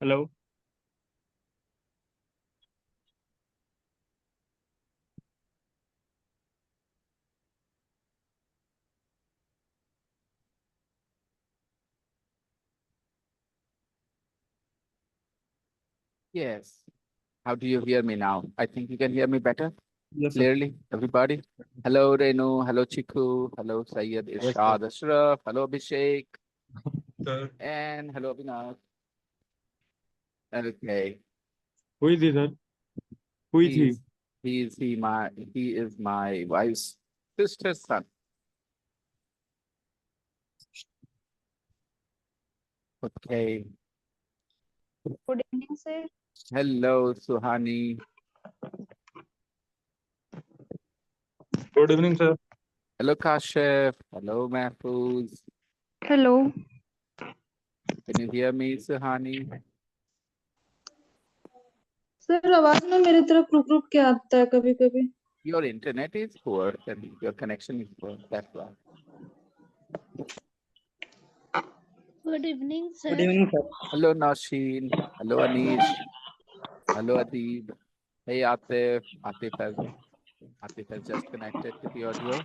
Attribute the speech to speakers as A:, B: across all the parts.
A: Hello.
B: Yes. How do you hear me now? I think you can hear me better,
A: Yes, sir.
B: clearly, everybody. Hello, Renu. Hello, Chiku. Hello, Syed
A: Yes, sir.
B: Irshad Ashraf. Hello, Abhishek.
A: Sir.
B: And hello, Abhinav. Okay.
A: Who is he, sir? Who is
B: He
A: he?
B: is he is my wife's sister's son. Okay.
C: Good evening, sir.
B: Hello, Suhani.
A: Good evening, sir.
B: Hello, Kashif. Hello, Mahfouz.
C: Hello.
B: Can you hear me, Suhani?
C: Sir आवाज ना मेरे तरफ रुक रुक के आता है कभी कभी.
B: Your internet is poor and your connection is poor. That's why.
C: Good evening, sir.
A: Good evening, sir.
B: Hello, Nausheen. Hello, Anish. Hello, Adib. Hey, Atif. Atif has just connected to the audio.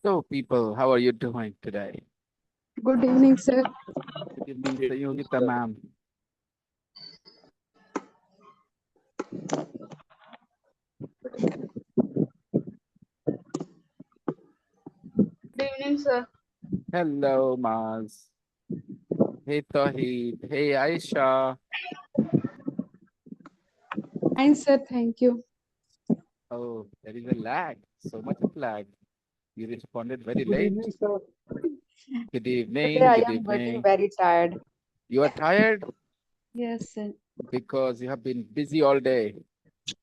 B: So, people, how are you doing today?
C: Good evening, sir.
B: Good evening, Sayogita ma'am.
C: Good evening, sir.
B: Hello, Maz. Hey, Tawheed. Hey, Aisha.
C: Fine, sir. Thank you.
B: Oh, there is a lag. So much of lag. You responded very
A: Good
B: late.
A: evening, sir.
B: Good
C: Today
B: evening.
C: I
B: Good
C: am very,
B: evening.
C: very tired.
B: You are tired
C: Yes, sir.
B: because you have been busy all day.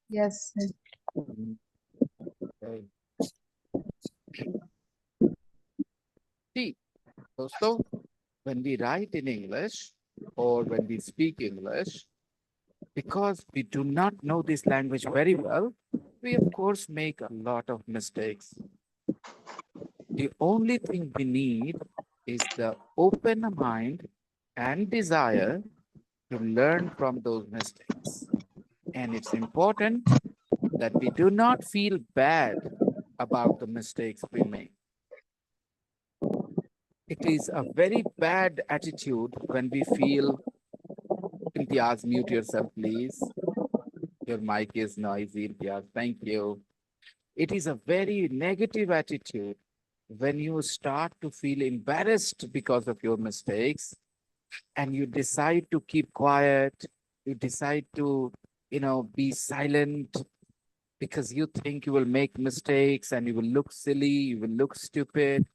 C: Yes, sir.
B: Mm, okay. See, so when we write in English or when we speak English, because we do not know this language very well, we of course make a lot of mistakes. The only thing we need is the open mind and desire to learn from those mistakes. And it's important that we do not feel bad about the mistakes we make. It is a very bad attitude when we feel, Imtiaz, mute yourself, please. Your mic is noisy, Imtiaz. Thank you. It is a very negative attitude when you start to feel embarrassed because of your mistakes and you decide to keep quiet, you decide to, be silent because you think you will make mistakes and you will look silly, you will look stupid.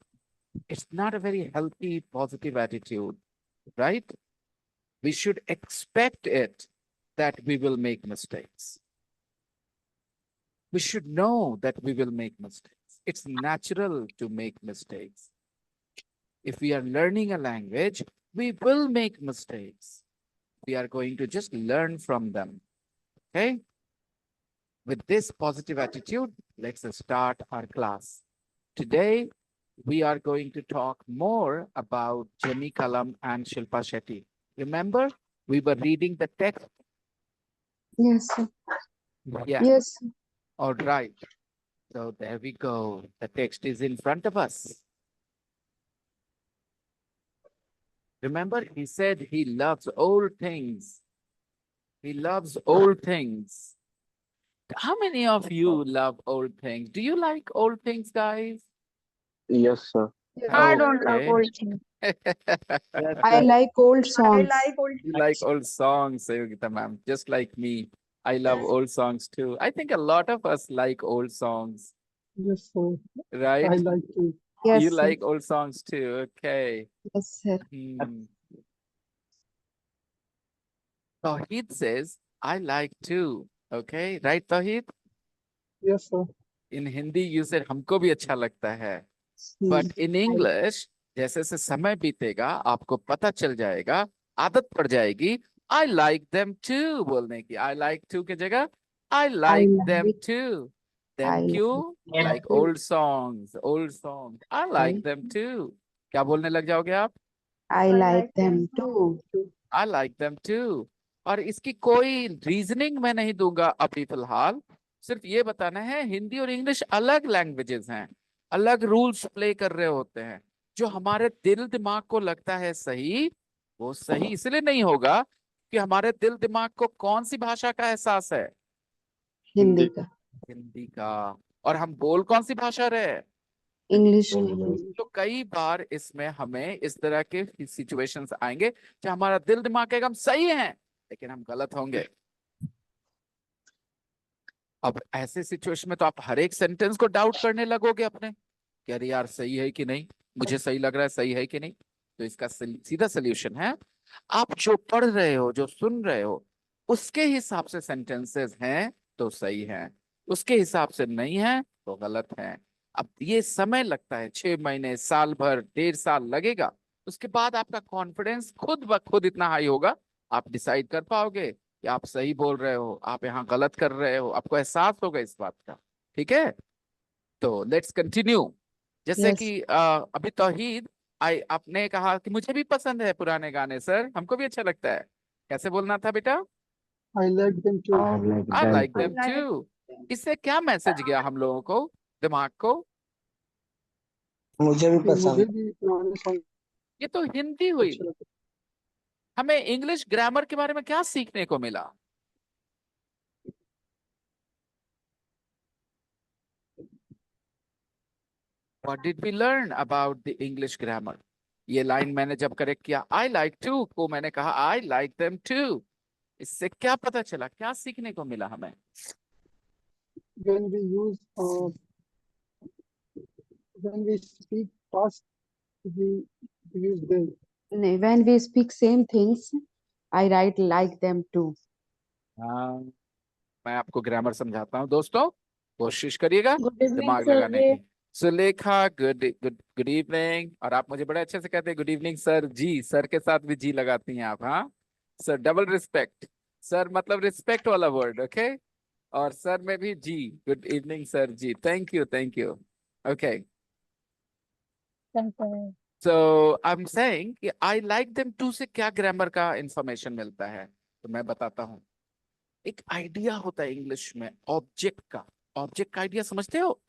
B: It's not a very healthy, positive attitude, right? We should expect it that we will make mistakes. We should know that we will make mistakes. It's natural to make mistakes. If we are learning a language, we will make mistakes. We are going to just learn from them. Okay? With this positive attitude, let's start our class. Today, we are going to talk more about Jenny Kalam and Shilpa Shetty. Remember, we were reading the text.
C: Yes, sir.
B: Yeah.
C: Yes.
B: All right. So there we go. The text is in front of us. Remember, he said he loves old things. He loves old things. How many of you love old things? Do you like old things, guys?
A: Yes, sir.
C: I
B: don't love
C: old
B: things.
A: Yes,
C: I
A: sir.
C: like old songs.
B: You like old songs, Sayogita ma'am, just like me. I love old songs too. I think a lot of us like old songs.
A: Yes, sir.
B: right?
A: I like to.
C: Yes,
B: You
C: sir.
B: like old songs too. Okay.
C: Yes, sir.
B: Tawheed says, I like too. Okay, right, Tawheed?
A: Yes, sir.
B: In Hindi, you said हमको भी अच्छा लगता है. But in English, जैसे जैसे समय बीतेगा, आपको पता चल जाएगा, आदत पड़ जाएगी. I like them too बोलने की. I like to की जगह I like them
C: like-
B: too.
C: I
B: Them
C: like
B: क्यों? Like old songs, old songs. I like them too. क्या बोलने लग जाओगे आप?
C: I like them too.
B: I like them too. और इसकी कोई रीजनिंग मैं नहीं दूंगा अभी फिलहाल. सिर्फ ये बताना है, हिंदी और इंग्लिश अलग लैंग्वेजेस हैं, अलग रूल्स प्ले कर रहे होते हैं. जो हमारे दिल दिमाग को लगता है सही, वो सही इसलिए नहीं होगा कि हमारे दिल दिमाग को कौन सी भाषा का एहसास है?
C: हिंदी का,
B: हिंदी का. और हम बोल कौन सी भाषा रहे हैं?
C: इंग्लिश
B: तो कई बार इसमें हमें इस तरह के सिचुएशंस आएंगे जहां हमारा दिल दिमाग कहेगा हम सही हैं, लेकिन हम गलत होंगे. अब ऐसे सिचुएशन में तो आप हर एक सेंटेंस को डाउट करने लगोगे अपने कि अरे यार सही है कि नहीं, मुझे सही लग रहा है, सही है कि नहीं. तो इसका सीधा सोल्यूशन है, आप जो पढ़ रहे हो, जो सुन रहे हो, उसके हिसाब से सेंटेंसेस हैं तो सही है, उसके हिसाब से नहीं है तो गलत है. अब ये समय लगता है, 6 महीने, साल भर, 1.5 साल लगेगा. उसके बाद आपका कॉन्फिडेंस खुद ब खुद इतना हाई होगा, आप डिसाइड कर पाओगे कि आप सही बोल रहे हो, आप यहाँ गलत कर रहे हो, आपको एहसास होगा इस बात का. ठीक है, तो लेट्स कंटिन्यू. जैसे
C: Yes.
B: कि अभी तौहीद आपने कहा कि मुझे भी पसंद है पुराने गाने सर, हमको भी अच्छा लगता है. कैसे बोलना था बेटा?
A: I like them too.
B: I like them too. इससे क्या मैसेज गया हम लोगों को, दिमाग को?
D: मुझे भी
A: मुझे
D: पसंद
A: भी पुराने सॉन्ग
B: ये तो हिंदी हुई.
A: अच्छे लगते
B: हमें इंग्लिश ग्रामर के बारे में क्या सीखने को मिला? What did we learn about the English grammar? ये लाइन मैंने जब करेक्ट किया, I like to को मैंने कहा I like them too. इससे क्या पता चला, क्या सीखने को मिला हमें?
A: when we use when we speak past we use they.
C: नहीं, when we speak same things, I write like them too.
B: हाँ, मैं आपको ग्रामर समझाता हूँ दोस्तों, कोशिश करिएगा
E: गुड इवनिंग
B: दिमाग
E: सर
B: लगाने
E: जी।
B: की. Sulekha, good good good evening. और आप मुझे बड़े अच्छे से कहते हैं good evening sir ji, sir के साथ भी जी लगाती हैं आप. हाँ सर, डबल रिस्पेक्ट. सर मतलब रिस्पेक्ट वाला वर्ड, ओके. और सर में भी ji. Good evening sir ji. Thank you, thank you. Okay, so I am saying कि आई लाइक देम टू से क्या ग्रामर का इंफॉर्मेशन मिलता है, तो मैं बताता हूँ. एक आइडिया होता है इंग्लिश में ऑब्जेक्ट का. ऑब्जेक्ट का आइडिया समझते हो?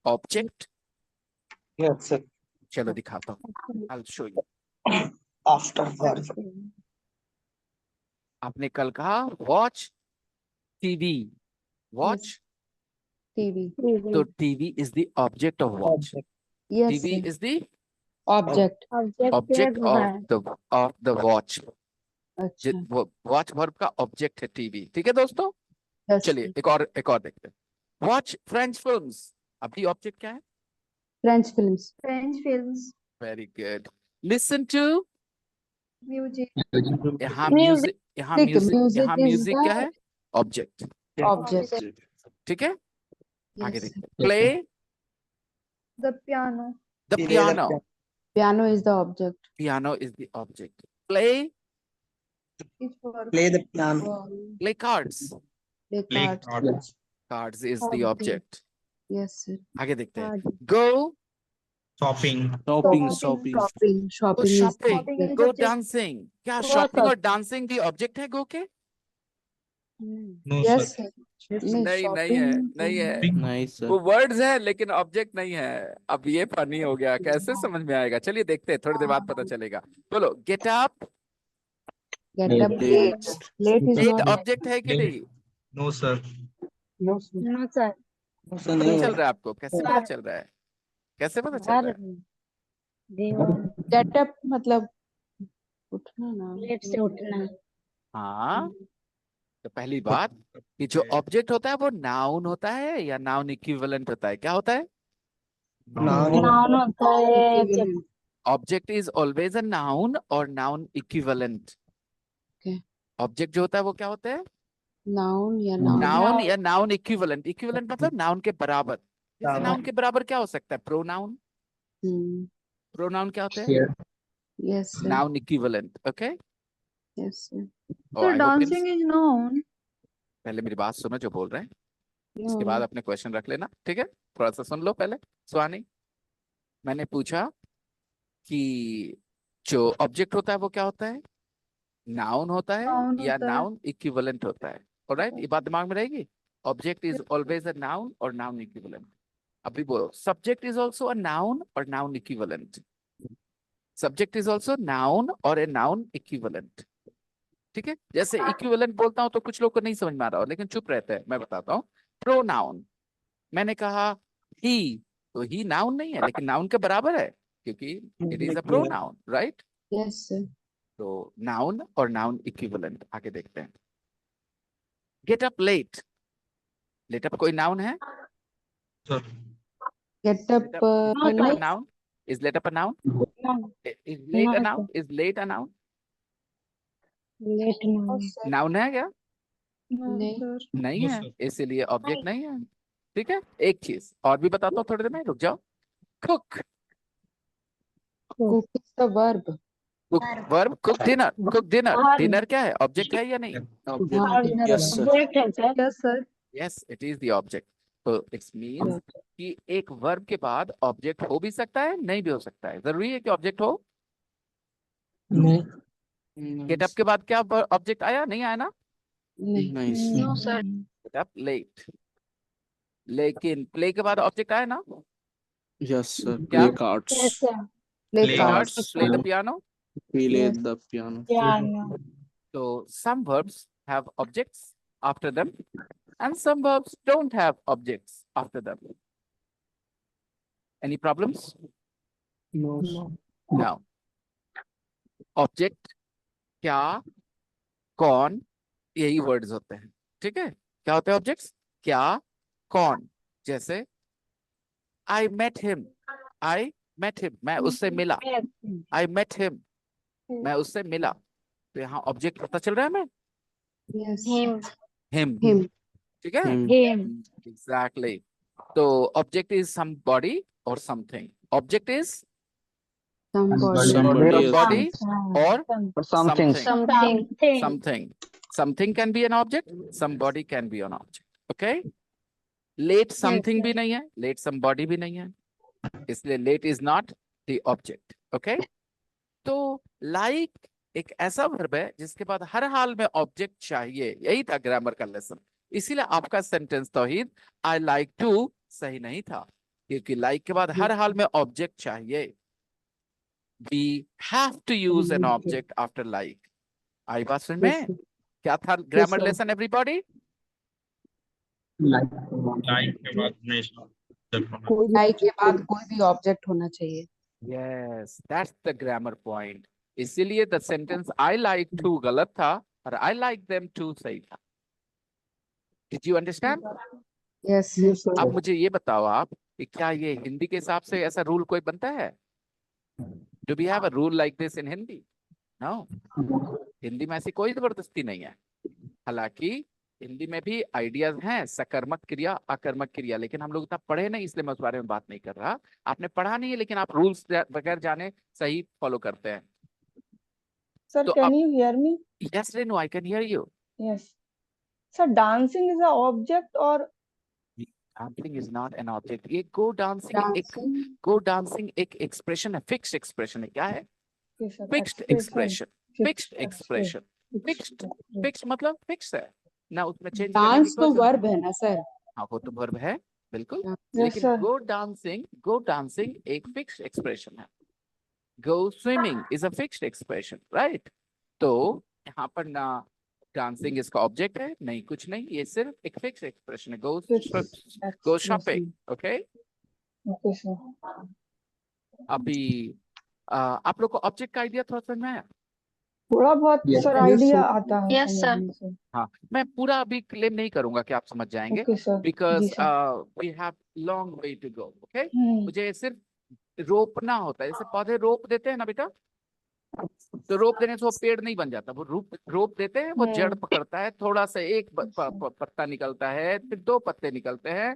B: Object,
D: Yes, sir.
B: चलो दिखाता हूँ, I will show you.
D: After work.
B: आपने कल कहा वॉच टीवी, वॉच,
C: TV.
B: तो TV is the object of watch.
C: Yes,
B: TV
C: sir.
B: Is the
C: Object.
B: Object of the watch.
C: अच्छा.
B: वॉच वर्ब का object है टीवी. ठीक है दोस्तों,
C: Yes,
B: चलिए
C: sir.
B: एक और देखते हैं. वॉच फ्रेंच फिल्म्स, अभी ऑब्जेक्ट क्या है?
C: French films.
E: French films,
B: very good. Listen to,
E: music,
B: यहाँ
E: Music.
B: म्यूजिक, यहाँ
C: Music.
B: म्यूजिक,
C: Music
B: यहाँ
C: is
B: म्यूजिक
C: the
B: क्या है? ऑब्जेक्ट.
C: Object.
B: ठीक है, आगे
C: Yes, sir.
B: देखते. Play
E: the piano,
B: the piano,
C: Piano is the object.
B: Piano is the object. Play,
E: is for
D: Play the piano.
B: Play cards,
C: Play cards.
B: Cards is the
C: Okay.
B: Object.
C: Yes, sir.
B: आगे देखते हैं. गो,
F: Shopping.
E: Shopping.
C: Shopping.
B: Go
C: Shopping is the
B: shopping,
C: object.
B: Go
E: object.
B: Dancing. क्या
E: Go
B: shopping और
E: shopping.
B: Dancing भी object है गो के?
F: No,
C: Yes,
F: sir.
C: sir.
B: नहीं नहीं है, नहीं है.
F: नहीं सर.
B: वो वर्ड्स है लेकिन ऑब्जेक्ट नहीं है. अब ये फनी हो गया, कैसे समझ में आएगा? चलिए देखते हैं, थोड़ी देर बाद पता चलेगा. बोलो, get up.
C: Get up
F: Late.
C: late. Late is
B: late
C: not.
B: Object है कि नहीं?
F: No sir.
A: No, sir.
E: No sir,
D: ऐसा
B: नहीं
D: नहीं
B: चल
D: है.
B: रहा है आपको? कैसे पता चल रहा है? कैसे पता चल रहा है?
C: Get up मतलब उठना ना.
E: लेट से उठना,
B: हाँ, तो पहली बात कि जो ऑब्जेक्ट होता है वो नाउन होता है या नाउन इक्विवेलेंट होता है? क्या होता है?
D: Noun.
E: Noun होता है
C: Equivalent.
B: Object is always a noun और नाउन इक्विवेलेंट।
C: Okay.
B: ऑब्जेक्ट जो होता है वो क्या होता है?
C: Noun या noun.
B: नाउन या नाउन इक्विवेलेंट। इक्विवेलेंट मतलब नाउन के बराबर। जैसे
D: बराबर।
B: नाउन के बराबर क्या हो सकता है? प्रोनाउन।
C: Hmm.
B: प्रोनाउन क्या होते हैं?
D: Here.
C: Yes, sir.
B: Noun equivalent. Okay.
C: Yes, sir.
E: So dancing is noun.
B: पहले मेरी बात सुनो जो बोल रहे हैं, इसके
C: No.
B: बाद अपने क्वेश्चन रख लेना, ठीक है? थोड़ा सा सुन लो पहले। सुहानी, मैंने पूछा कि जो ऑब्जेक्ट होता है वो क्या होता है? नाउन होता है
E: Noun
B: या
E: होता है।
B: नाउन इक्विवेलेंट होता है? ऑलराइट, ये बात दिमाग में रहेगी। Object is always a noun और नाउन इक्विवेलेंट। अभी बोलो, subject is also a noun और noun equivalent. Subject is also noun और ए नाउन इक्विवेलेंट। ठीक है? जैसे इक्विवेलेंट बोलता हूं तो कुछ लोग को नहीं समझ में आ रहा हो, लेकिन चुप रहते हैं, मैं बताता हूँ। प्रोनाउन, मैंने कहा ही, तो ही नाउन नहीं है लेकिन नाउन के बराबर है, क्योंकि it is a pronoun, right?
C: Yes, sir.
B: तो नाउन और नाउन इक्विवेलेंट। आगे देखते हैं। Get up late. Late up कोई नाउन है?
F: Sir.
C: Get up.
B: Get up a
C: नहीं.
B: noun? Is let up a noun?
E: No.
B: Is late a
E: No,
B: noun? Is late a noun?
E: Late noun.
B: Noun है क्या?
E: No,
C: नहीं.
E: sir.
B: नहीं
F: No,
B: है,
F: sir.
B: इसीलिए ऑब्जेक्ट नहीं है। ठीक है? एक चीज और भी बताता हूँ थोड़ी देर में, रुक जाओ। Cook.
C: Cook is the verb.
B: Cook verb. Cook dinner. Cook dinner.
E: Verb.
B: Dinner क्या है? ऑब्जेक्ट है या नहीं?
C: हाँ, dinner
D: Yes,
C: है.
D: sir.
E: Object है sir. Yes, sir.
B: Yes, it is the object. तो इट्स मीन कि एक वर्ब के बाद ऑब्जेक्ट हो भी सकता है, नहीं भी हो सकता है। जरूरी है कि ऑब्जेक्ट हो?
D: नहीं।
B: गेट अप के बाद क्या ऑब्जेक्ट आया? नहीं आया ना?
C: नहीं.
E: No, sir.
B: Get up late. लेकिन प्ले के बाद ऑब्जेक्ट आया ना?
G: Yes, sir.
B: क्या?
G: Play cards.
E: Yes, sir.
C: Play
F: Play
C: cards.
B: Cards, play the piano.
G: Play
C: Yes.
G: the piano.
E: Piano.
B: So some verbs have objects after them and some verbs don't have objects after them. Any problems?
G: No.
B: No. Object, क्या, कौन, यही words होते हैं। ठीक है? क्या होते हैं ऑब्जेक्ट्स? क्या, कौन। जैसे I met him. I met him. मैं उससे मिला। I met him. मैं उससे मिला। तो यहाँ ऑब्जेक्ट पता चल रहा है हमें?
C: Yes.
E: Him.
B: Him.
C: Him.
B: ठीक है?
G: Him.
E: Him.
B: Exactly. तो object is somebody or something. Object is
C: Somebody.
G: Somebody is
B: somebody or
D: Or something.
B: something.
E: Something.
B: Something. Something can be an object. Somebody can be an object. Okay? Late something भी नहीं है, late somebody भी नहीं है, इसलिए late is not the object. Okay? तो like एक ऐसा वर्ब है जिसके बाद हर हाल में ऑब्जेक्ट चाहिए। यही था ग्रामर का लेसन। इसीलिए आपका sentence Towhid I like to सही नहीं था, क्योंकि लाइक के बाद हर हाल में ऑब्जेक्ट चाहिए। We have to use an object after like. आई बात समझ में?
C: Yes, sir.
B: क्या था grammar
C: sir.
B: Lesson everybody?
F: Like के बाद नहीं sir.
A: कोई भी
C: Like के बाद कोई भी ऑब्जेक्ट होना चाहिए.
B: Yes, that's the grammar point. इसीलिए the sentence I like to गलत था और आई लाइक देम टू सही था। Did you understand?
C: Yes, sir.
A: Yes, sir.
B: अब मुझे ये बताओ आप कि क्या ये हिंदी के हिसाब से ऐसा रूल कोई बनता है? Do we have a rule like this in Hindi? No. Hindi में ऐसी कोई जबरदस्ती नहीं है। हालांकि हिंदी में भी आइडियाज हैं, सकर्मक क्रिया, अकर्मक क्रिया, लेकिन हम लोग इतना पढ़े नहीं, इसलिए मैं उस बारे में बात नहीं कर रहा। आपने पढ़ा नहीं है लेकिन आप रूल्स बगैर जाने सही फॉलो करते हैं।
H: Sir,
B: So,
H: can you hear me?
B: Yes Renu, I can hear you.
H: Yes. Sir, dancing is an object or
B: dancing is not an object. ये गो डांसिंग एक एक्सप्रेशन है, फिक्स्ड एक्सप्रेशन है। क्या है?
H: okay, sir,
B: fixed
H: expression.
B: Expression. Fixed expression. Fixed fixed मतलब fix है ना, उसमें चेंज करने की
C: डांस तो
B: कोई
C: वर्ब है ना सर?
B: हाँ, वो तो वर्ब है बिल्कुल,
C: Yes,
B: लेकिन
H: sir.
B: गो डांसिंग एक फिक्स्ड एक्सप्रेशन है। Go swimming is a fixed expression, right? तो यहाँ पर ना डांसिंग इसका ऑब्जेक्ट है, नहीं कुछ नहीं, ये सिर्फ एक फिक्स्ड एक्सप्रेशन है। गो
H: Expression.
B: Shopping. Okay?
H: Okay, sir.
B: अभी आप लोग को ऑब्जेक्ट का आइडिया थोड़ा समझ में आया?
H: थोड़ा बहुत
G: Yes.
H: Sir
A: Yes,
H: idea
A: sir.
H: आता है
E: Yes, sir.
H: समझने से।
B: हाँ, मैं पूरा अभी क्लेम नहीं करूंगा कि आप समझ जाएंगे,
H: ओके सर। जी
B: because
H: sir.
B: We have long way to go. Okay,
H: hmm.
B: मुझे सिर्फ रोपना होता है, जैसे पौधे रोप देते हैं ना बेटा, तो रोप देने से वो पेड़ नहीं बन जाता, वो रोप देते हैं, वो जड़ पकड़ता है, थोड़ा सा एक पत्ता निकलता है, फिर 2 पत्ते निकलते हैं।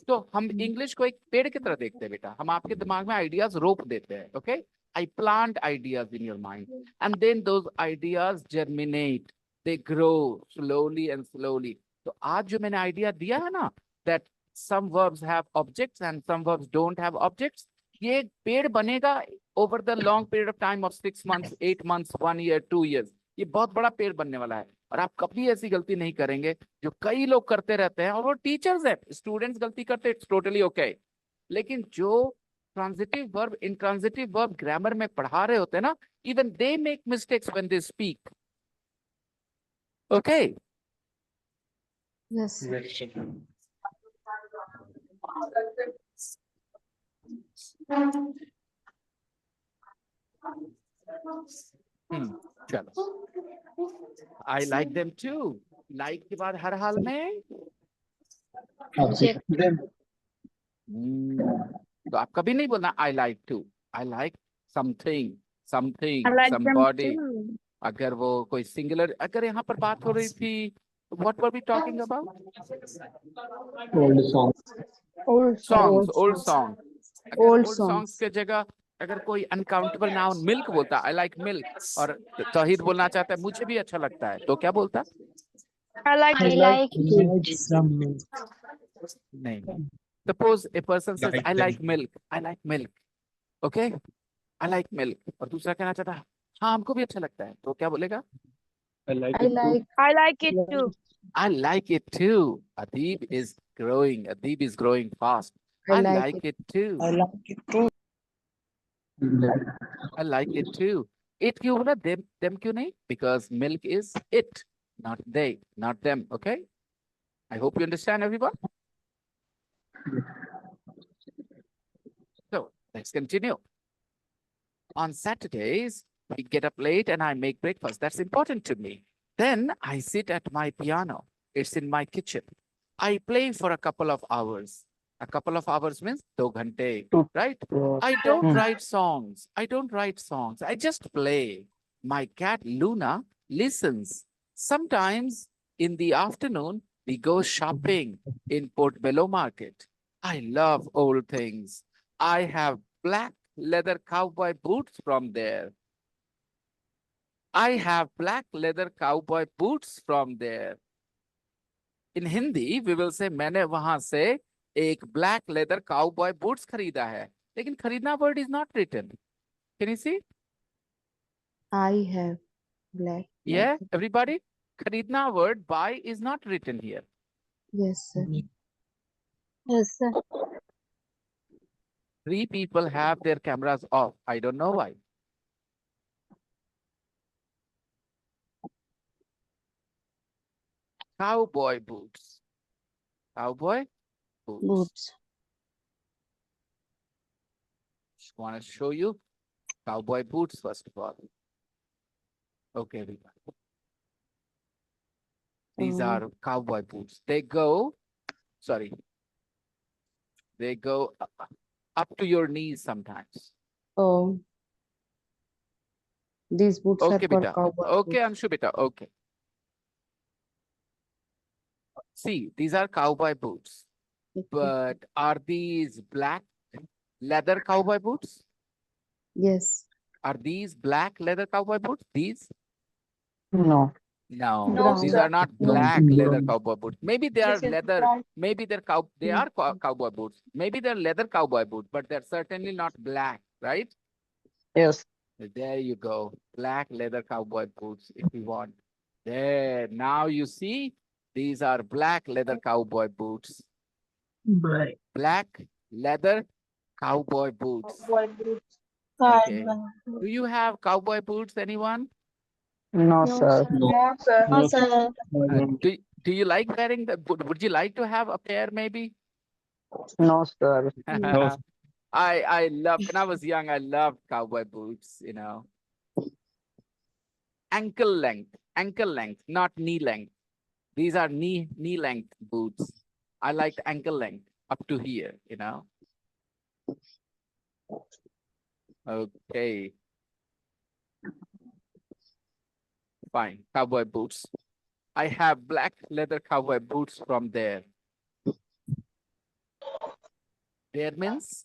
B: तो हम इंग्लिश को एक पेड़ की तरह देखते हैं बेटा, हम आपके दिमाग में आइडियाज रोप देते हैं। Okay, I plant ideas in your mind and then those ideas germinate, they grow slowly and slowly. तो आज जो मैंने आइडिया दिया है ना, that some verbs have objects and some verbs don't have objects, ये पेड़ बनेगा over the long period of time of 6 months, 8 months, 1 year, 2 years, ये बहुत बड़ा पेड़ बनने वाला है। और आप कभी ऐसी गलती नहीं करेंगे जो कई लोग करते रहते हैं, और वो टीचर्स है, स्टूडेंट्स गलती करते हैं, इट्स टोटली ओके। लेकिन जो transitive verb, intransitive verb grammar में पढ़ा रहे होते हैं ना, even they make mistakes when they speak. Okay,
C: Yes.
B: चलो, I like them too. Like के बाद हर हाल में तो आप कभी नहीं बोलना I like to, I like something, something,
E: I like them
B: somebody.
E: too.
B: अगर वो कोई सिंगुलर, अगर यहाँ पर बात हो रही थी, what were we talking about?
G: Old song.
H: Old
B: songs, old
A: songs.
B: Song. अगर
C: Old
B: ओल्ड सॉन्ग्स
C: songs.
B: के जगह अगर कोई अनकाउंटेबल नाउन मिल्क बोलता, आई लाइक मिल्क, और तौहीद बोलना चाहता है मुझे भी अच्छा लगता है, तो क्या बोलता?
E: I like
A: I
E: it.
A: like some milk.
B: नहीं, suppose a person says
F: Like
B: I
F: them.
B: Like milk, I like milk, okay, I like milk, और दूसरा कहना चाहता है हाँ हमको भी अच्छा लगता है, तो क्या बोलेगा?
G: I like
C: I
G: it too.
C: like
E: I like it too.
B: I like it too. Adib is growing. Adib is growing fast.
C: I
B: I
C: like
B: like it too.
D: I like it too.
B: I like it too. It क्यों बोला? Them क्यों नहीं? Because milk is it, not they, not them. Okay? I hope you understand, everyone. So let's continue. On Saturdays, we get up late and I make breakfast. That's important to me. Then I sit at my piano. It's in my kitchen. I play for a couple of hours. A couple of hours means 2 ghante, right? I don't write songs. I don't write songs. I just play. My cat Luna listens. Sometimes in the afternoon, we go shopping in Portobello Market. I love old things. I have black leather cowboy boots from there. I have black leather cowboy boots from there. In Hindi, we will say मैंने वहां से एक black leather cowboy boots खरीदा है, लेकिन खरीदना word is not written. Can you see?
C: I have black.
B: Yeah,
C: leather.
B: everybody? खरीदना word buy is not written here.
C: Yes, sir.
E: Yes, sir.
B: 3 people have their cameras off. I don't know why. Cowboy boots. Cowboy boots.
C: Boots.
B: Just want to show you cowboy boots first of all. Okay, everybody. These are cowboy boots. They go up to your knees sometimes.
C: Oh. These boots are
B: Okay,
C: for
B: beta.
C: cowboy
B: Okay,
C: boots.
B: Anshu beta. Okay. See, these are cowboy boots.
C: Okay.
B: But are these black leather cowboy boots?
C: Yes.
B: Are these black leather cowboy boots? These?
D: No.
B: No,
H: No,
B: these
H: sir.
B: are not
A: No.
B: black leather cowboy boots. Maybe they are
H: This is
B: leather.
H: brown.
B: Maybe they're cowboy boots. Maybe they're leather cowboy boots, but they're certainly not black, right?
D: Yes.
B: There you go. Black leather cowboy boots if you want. There. Now you see, these are black leather cowboy boots.
D: Black.
B: Black leather cowboy boots.
E: I
B: Okay. Do you have cowboy boots, anyone?
D: No, sir.
H: No, sir.
E: No, sir.
B: Do you like wearing the, would you like to have a pair maybe?
D: No, sir.
F: No.
B: I love, when I was young, I loved cowboy boots, you know. ankle length, not knee length. These are knee length boots. I like ankle length up to here, you know. Okay. Fine. Cowboy boots. I have black leather cowboy boots from there. There means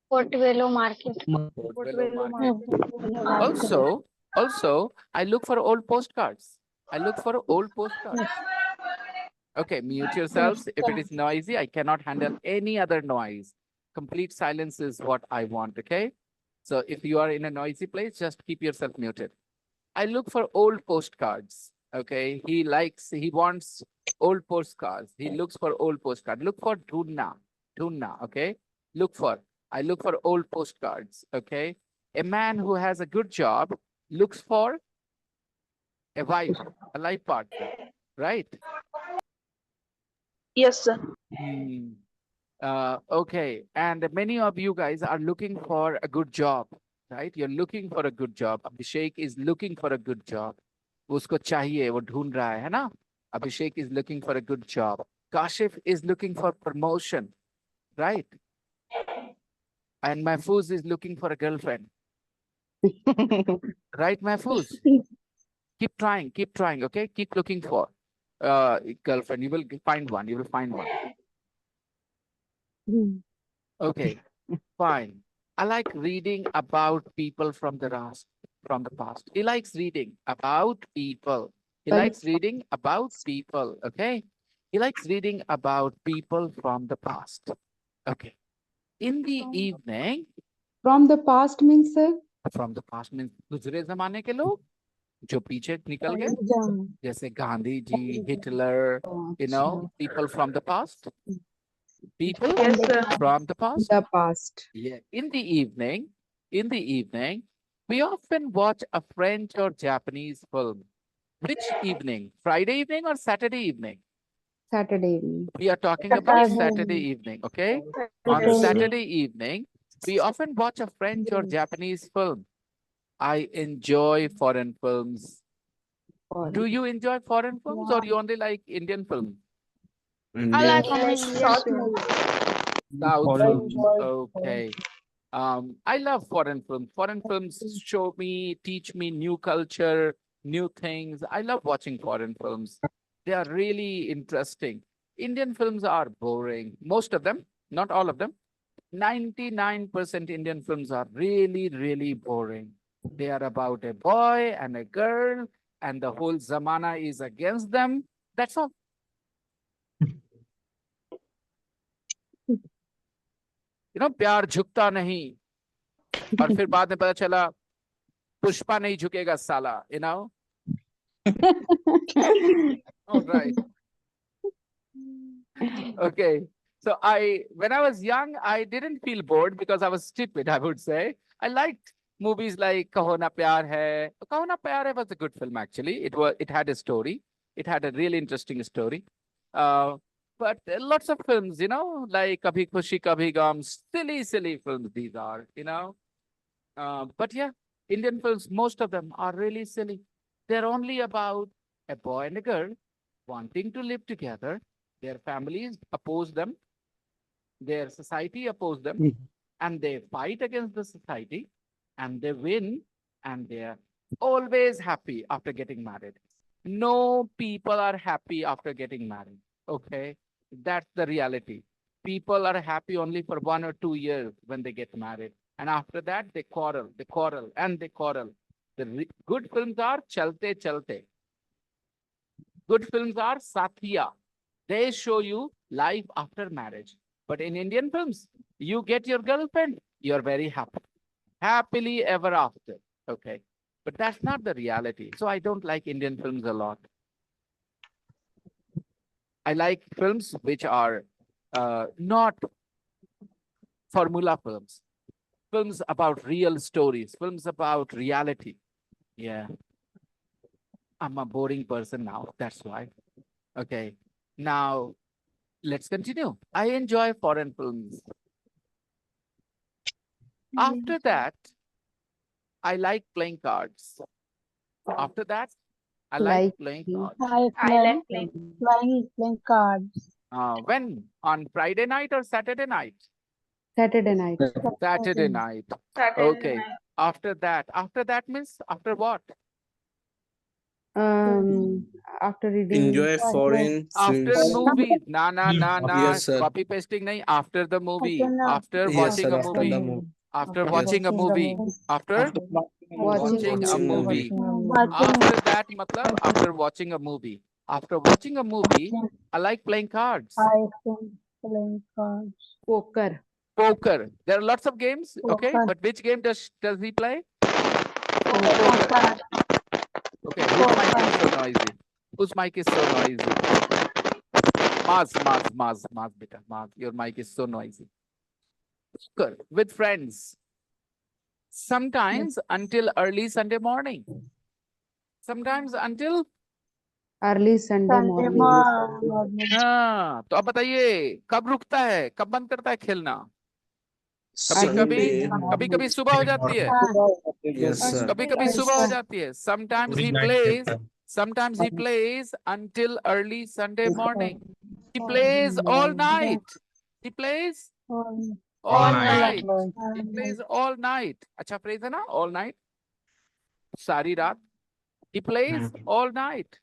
E: Portobello Market.
B: Portobello Market.
E: Mm.
B: Also, I look for old postcards. I look for old postcards. Okay, mute yourselves. If it is noisy, I cannot handle any other noise. Complete silence is what I want, okay? So if you are in a noisy place, just keep yourself muted. I look for old postcards, okay? He wants old postcards. He looks for old postcards. Look for dhunna, okay? I look for old postcards, okay? A man who has a good job looks for a wife, a life partner, right?
E: Yes, sir.
B: Hmm. Okay, and many of you guys are looking for a good job, right? You're looking for a good job. Abhishek is looking for a good job. उसको चाहिए, वो ढूंढ रहा है ना? Abhishek is looking for a good job. Kashif is looking for promotion, right? And Mahfouz is looking for a girlfriend, right, Mahfouz? Keep trying, okay? Keep looking for girlfriend. You will find one. You will find one. Okay, fine. I like reading about people from the past. He likes reading about people. He
C: Well-
B: likes reading about people, okay? He likes reading about people from the past. Okay. In the evening,
C: From the past means, sir?
B: from the past means गुजरे जमाने के लोग जो पीछे निकल गए, जैसे Gandhi ji, Hitler, you know, people from the past. People
E: Yes, sir.
B: from the past.
C: The past.
B: Yeah. In the evening, we often watch a French or Japanese film. Which evening? Friday evening or Saturday evening?
C: Saturday evening.
B: We are talking about
E: Saturday
B: Saturday evening, okay? On
F: Yes, sir.
B: Saturday evening, we often watch a French or Japanese film. I enjoy foreign films. Do you enjoy foreign films or you only like Indian films?
E: I like only
H: South
E: Indian
H: movie.
B: South
F: Foreign
B: films, okay. I love foreign films. Foreign films show me, teach me new culture, new things. I love watching foreign films. They are really interesting. Indian films are boring. Most of them, not all of them. 99% Indian films are really, really boring. They are about a boy and a girl, and the whole zamana is against them. That's all. You know, प्यार झुकता नहीं. और फिर बाद में पता चला पुष्पा नहीं झुकेगा साला, you know. All right. Okay. So when I was young, I didn't feel bored because I was stupid, I would say. I liked movies like Kaho Na Pyar Hai. Kaho Na Pyar Hai was a good film, actually. It had a story. It had a really interesting story. But lots of films, you know, like Kabhi Khushi Kabhi Gum, silly films these are, you know. But yeah, Indian films, most of them are really silly. They're only about a boy and a girl wanting to live together. Their families oppose them. Their society oppose them. And they fight against the society. And they win. And they're always happy after getting married. No people are happy after getting married. Okay? That's the reality. People are happy only for 1 or 2 years when they get married. And after that, they quarrel, and they quarrel. Good films are Chalte Chalte. Good films are Sathiya. They show you life after marriage. But in Indian films, you get your girlfriend, you're very happy. Happily ever after. Okay. But that's not the reality. So I don't like Indian films a lot. I like films which are not formula films. Films about real stories, films about reality. Yeah. I'm a boring person now, that's why. Okay. Now, let's continue. I enjoy foreign films. After that, I like playing cards. After that, I like
C: Like
B: playing
C: me.
B: cards.
E: I like playing
H: cards.
B: When? On Friday night or Saturday night?
C: Saturday night.
B: Saturday night. Okay. After that means after what?
C: After reading.
I: Enjoy foreign
B: After
I: films.
B: movies. Na.
I: Yes, sir.
B: Copy pasting nahi. After the movie. After
I: Yes,
B: watching
I: sir.
B: a
I: After
B: movie.
I: the movie.
B: After
I: Yes.
B: watching a movie. After watching a
I: Watching
B: movie.
I: movie.
B: After that, matlab, after watching a movie. After watching a movie, I like playing cards.
H: Playing cards.
C: Poker.
B: Poker. There are lots of games. Okay.
H: Poker.
B: But which game does he play?
H: Poker.
B: Okay. Whose mic is so noisy? Whose mic is so noisy? Maz, beta. Maz, your mic is so noisy. Poker with friends. Sometimes until early Sunday morning. Sometimes until
C: Early Sunday morning.
B: हाँ, तो अब बताइए कब रुकता है, कब बंद करता है खेलना? कभी सुबह हो जाती है,
I: Yes, sir.
B: कभी सुबह हो जाती है. Sometimes he plays until early Sunday morning. He plays all night. He plays all night. He plays all night. अच्छा phrase है ना, all night. सारी रात. He plays all night.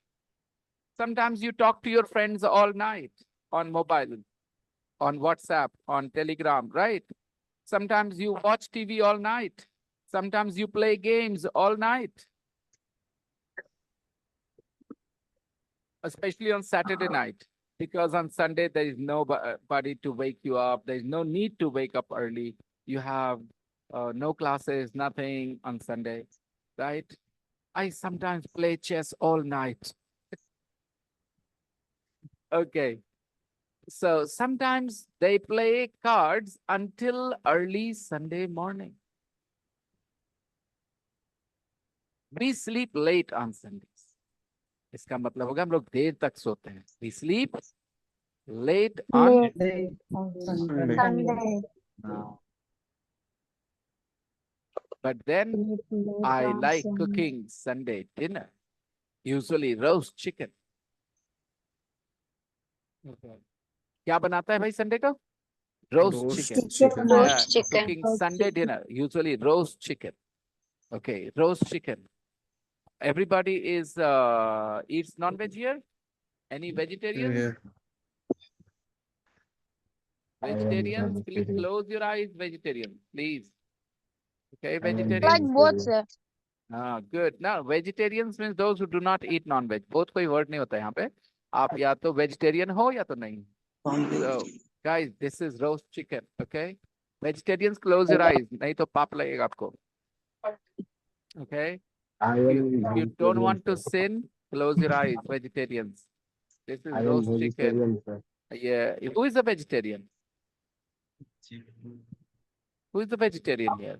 B: Sometimes you talk to your friends all night on mobile, on WhatsApp, on Telegram, right? Sometimes you watch TV all night. Sometimes you play games all night. Especially on Saturday night, because on Sunday there is nobody to wake you up. There is no need to wake up early. You have no classes, nothing on Sunday, right? I sometimes play chess all night. Okay. So sometimes they play cards until early Sunday morning. We sleep late on Sundays. इसका मतलब होगा हम लोग देर तक सोते हैं. We sleep late on
H: Sunday.
B: But then I like cooking Sunday dinner. Usually roast chicken. क्या बनाता है भाई संडे को? Roast chicken.
E: Roast chicken.
B: Cooking Sunday dinner. Usually roast chicken. Okay, roast chicken. Everybody is eats non-veg here? Any vegetarians?
I: Yeah.
B: Vegetarians, please close your eyes, vegetarians, please. Okay,
E: Like
B: vegetarians.
E: both, sir.
B: Good. Now, vegetarians means those who do not eat non-veg. Both कोई word नहीं होता है यहाँ पे. आप या तो vegetarian हो या तो नहीं. So, guys, this is roast chicken, okay? Vegetarians, close your eyes. नहीं तो पाप लगेगा आपको. Okay? If you don't want to sin, close your eyes, vegetarians. This is roast chicken. Yeah. Who is a vegetarian? Who is the vegetarian here?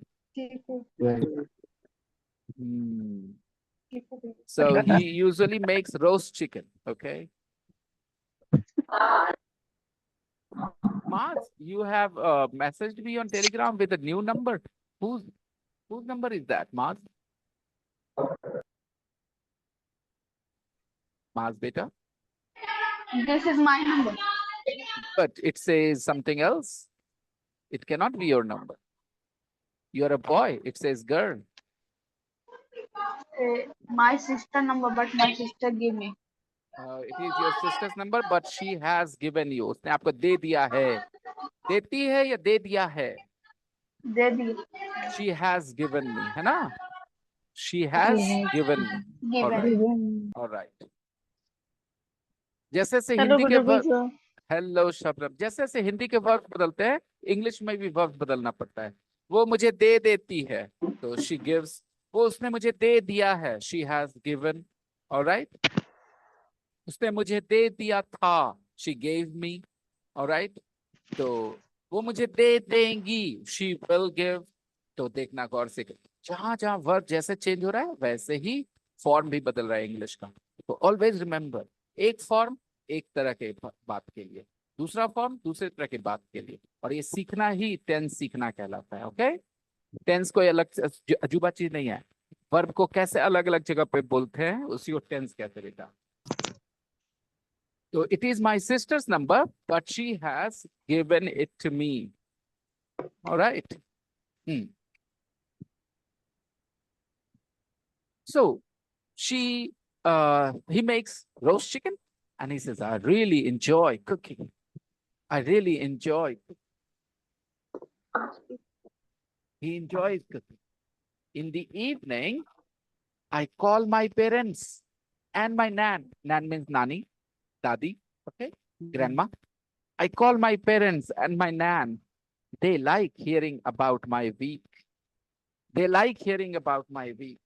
B: So he usually makes roast chicken, okay? Mars, you have messaged me on Telegram with a new number. Whose number is that, Mars? Mars, beta?
E: This is my number.
B: But it says something else. It cannot be your number. You're a boy. It says girl.
E: My sister number, but my sister give me.
B: It is your sister's number, but she has given you. उसने आपको दे दिया है. देती है या दे दिया है?
E: दे दी.
B: She has given me, है ना? She has given me. All right. All right. जैसे से हिंदी के वर्ब, हेलो शबनम, जैसे से हिंदी के वर्ब बदलते हैं, इंग्लिश में भी वर्ब बदलना पड़ता है. वो मुझे दे देती है, तो she gives. वो उसने मुझे दे दिया है, she has given. All right. उसने मुझे दे दिया था, she gave me. All right. तो वो मुझे दे देंगी, she will give. तो देखना गौर से, जहां जहां वर्ब जैसे चेंज हो रहा है वैसे ही फॉर्म भी बदल रहा है इंग्लिश का. तो ऑलवेज रिमेंबर, एक फॉर्म एक तरह के बात के लिए, दूसरा फॉर्म दूसरे तरह की बात के लिए. और ये सीखना ही टेंस सीखना कहलाता है. ओके, टेंस कोई अलग अजूबा चीज नहीं है. वर्ब को कैसे अलग अलग जगह पे बोलते हैं, उसी को टेंस कहते हैं बेटा। तो it is my sister's number but she has given it to me. Alright. So he makes roast chicken and he says, I really enjoy cooking. I really enjoy cooking. He enjoys cooking. In the evening, I call my parents and my nan. Nan means nani, dadi, okay, grandma. I call my parents and my nan. They like hearing about my week. They like hearing about my week.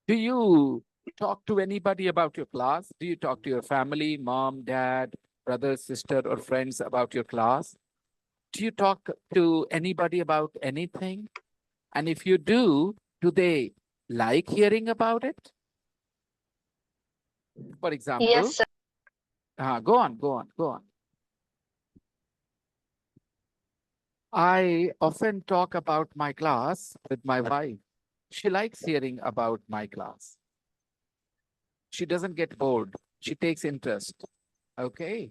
B: Do you talk to anybody about your class? Do you talk to your family, mom, dad, brother, sister, or friends about your class? Do you talk to anybody about anything? And if you do they like hearing about it? For example,
E: Yes, sir.
B: go on. I often talk about my class with my wife. She likes hearing about my class. She doesn't get bored. She takes interest. Okay.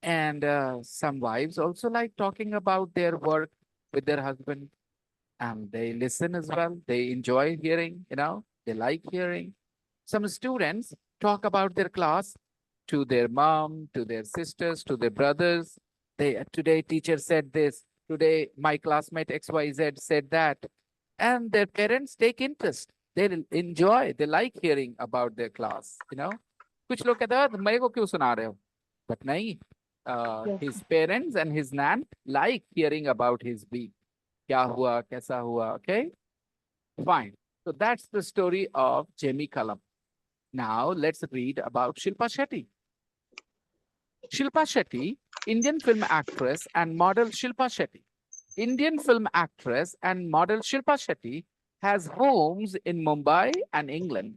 B: And some wives also like talking about their work with their husband. And they listen as well. They enjoy hearing, they like hearing. Some students talk about their class to their mom, to their sisters, to their brothers. Today teacher said this. Today my classmate XYZ said that. And their parents take interest. They enjoy, they like hearing about their class, कुछ लोग कहते हैं मेरे को क्यों सुना रहे हो? But नहीं, his parents and his nan like hearing about his week. क्या हुआ, कैसा हुआ, okay? Fine. So that's the story of Jamie Cullum. Now let's read about Shilpa Shetty. Shilpa Shetty, Indian film actress and model Shilpa Shetty. Indian film actress and model Shilpa Shetty has homes in Mumbai and England.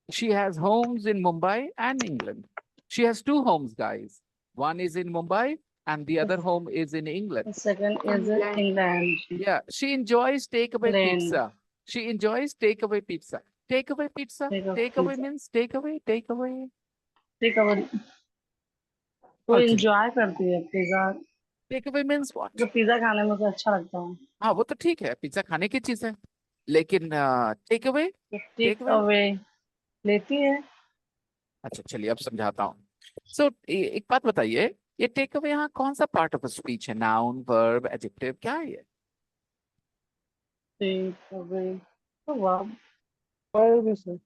B: She has homes in Mumbai and England. She has two homes, guys. One is in Mumbai and the other home is in England.
H: Second is in England.
B: Yeah, she enjoys takeaway
H: England.
B: pizza. She enjoys takeaway pizza. Takeaway pizza? Takeaway means takeaway.
H: ठीक है वो तो
B: Okay.
H: Enjoy करती है pizza.
B: Takeaway means what?
H: जो pizza खाने में मुझे अच्छा लगता है।
B: हाँ, वो तो ठीक है, पिज्जा खाने की चीज है, लेकिन टेकअवे
H: टेक अवे लेती है।
B: अच्छा चलिए अब समझाता हूँ। सो एक बात बताइए, ये टेक अवे यहाँ कौन सा पार्ट ऑफ स्पीच है? नाउन, वर्ब, एडजेक्टिव, क्या है ये?
H: टेक अवे तो वर्ब
A: Verb is sir.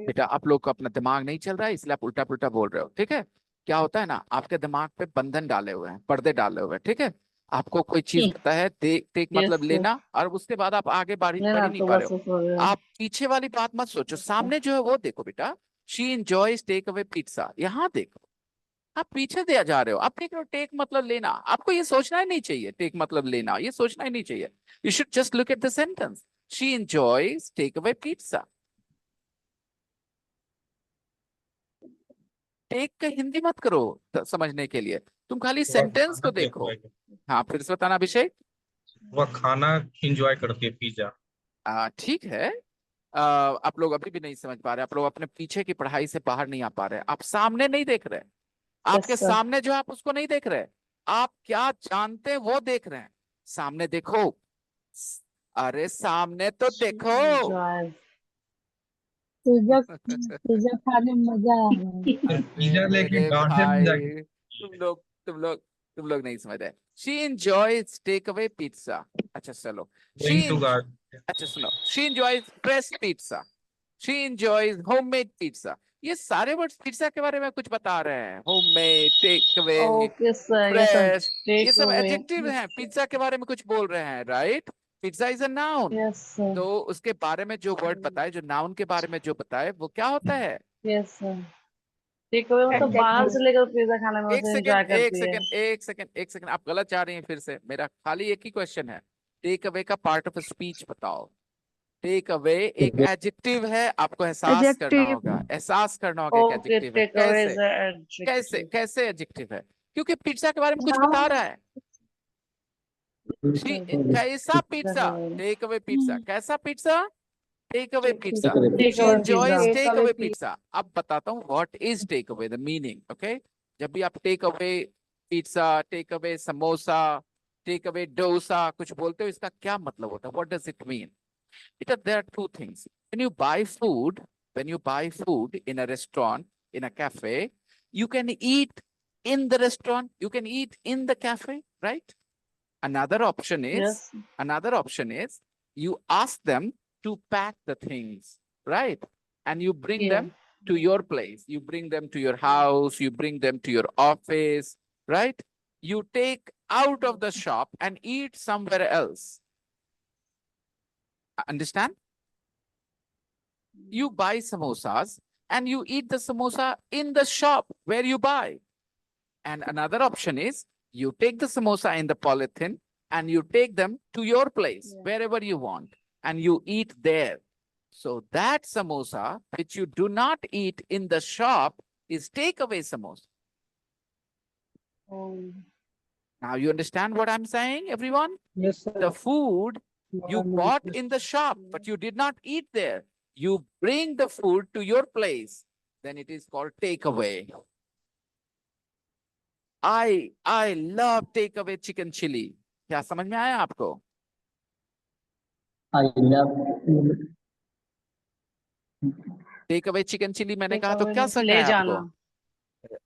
B: बेटा आप लोग को अपना दिमाग नहीं चल रहा है, इसलिए आप उल्टा पुल्टा बोल रहे हो, ठीक है? क्या होता है ना, आपके दिमाग पे बंधन डाले हुए हैं, पर्दे डाले हुए हैं, ठीक है? आपको कोई चीज पता है, टेक मतलब
H: Yes,
B: लेना, और उसके बाद आप आगे बढ़ नहीं
H: तो
B: पा
H: बस
B: रहे हो। आप पीछे वाली बात मत सोचो, सामने जो है वो देखो बेटा। She enjoys take away pizza, यहाँ देखो। आप पीछे दिया जा रहे हो, आप देख रहे हो टेक मतलब लेना। आपको ये सोचना ही नहीं चाहिए, टेक मतलब लेना, ये सोचना ही नहीं चाहिए। You should just look at the sentence, she enjoys take away pizza. Take का हिंदी मत करो समझने के लिए, तुम खाली सेंटेंस को देखो। हाँ, फिर से बताना अभिषेक।
F: वह खाना एंजॉय करती है, पिज्जा।
B: ठीक है, आप लोग अभी भी नहीं समझ पा रहे, आप लोग अपने पीछे की पढ़ाई से बाहर नहीं आ पा रहे, आप सामने नहीं देख रहे, आपके
H: sir.
B: सामने जो आप उसको नहीं देख रहे, आप क्या जानते हैं वो देख रहे हैं। सामने देखो, अरे सामने तो देखो।
C: पिज्जा खाने में मजा आ रहा है।
F: पिज्जा लेके
B: मेरे
F: गार्डन में जाके
B: भाई, तुम लोग नहीं समझ रहे। She enjoys take away pizza. अच्छा चलो,
F: going to garden.
B: अच्छा सुनो, she enjoys pressed pizza, she enjoys homemade pizza. ये सारे वर्ड्स पिज्जा के बारे में कुछ बता रहे हैं। Homemade, take away,
H: okay sir,
B: pressed, ये
H: टेक
B: सब
H: अवे।
B: एडजेक्टिव हैं, पिज्जा के बारे में कुछ बोल रहे हैं, right? Pizza is a noun.
H: Yes sir,
B: तो उसके बारे में जो वर्ड बताए, जो नाउन के बारे में जो बताए, वो क्या होता है?
H: Yes sir. टेक अवे मतलब बाहर से लेकर पिज्जा खाने में
B: एक
H: उसे
B: सेकंड,
H: एंजॉय
B: एक
H: करती है।
B: सेकंड, एक सेकंड, एक सेकंड, आप गलत जा रही हैं फिर से। मेरा खाली एक ही क्वेश्चन है, टेक अवे का पार्ट ऑफ स्पीच बताओ। टेक अवे एक एडजेक्टिव है, आपको एहसास करना होगा, एहसास करना होगा कि
H: ओके,
B: एडजेक्टिव है।
H: टेक अवे इज
B: कैसे कैसे एडजेक्टिव है? क्योंकि पिज्जा के बारे में कुछ बता रहा है। कैसा पिज्जा? Take away pizza. कैसा pizza? Take away pizza.
D: Take
B: She
D: away
B: enjoys
D: pizza.
B: take away pizza. अब बताता हूँ what is take away, the meaning, okay? जब भी आप take away pizza, take away samosa, take away dosa कुछ बोलते हो, इसका क्या मतलब होता है? What does it mean? There are two things. When you buy food in a restaurant, in a cafe, you can eat in the restaurant, you can eat in the cafe, right? Another option is you ask them to pack the things, right? And you bring them to your place. You bring them to your house, you bring them to your office, right? You take out of the shop and eat somewhere else. Understand? You buy samosas and you eat the samosa in the shop where you buy. And another option is you take the samosa in the polythene and you take them to your place, wherever you want, and you eat there. So that samosa, which you do not eat in the shop, is takeaway samosa. Now you understand what I'm saying, everyone?
A: Yes, sir.
B: The food you bought in the shop, but you did not eat there. You bring the food to your place, then it is called takeaway. I love takeaway chicken chili. क्या समझ में आया आपको?
G: I love
B: Takeaway chicken chili मैंने कहा तो क्या समझ में
H: ले
B: आया
H: जाना।
B: आपको?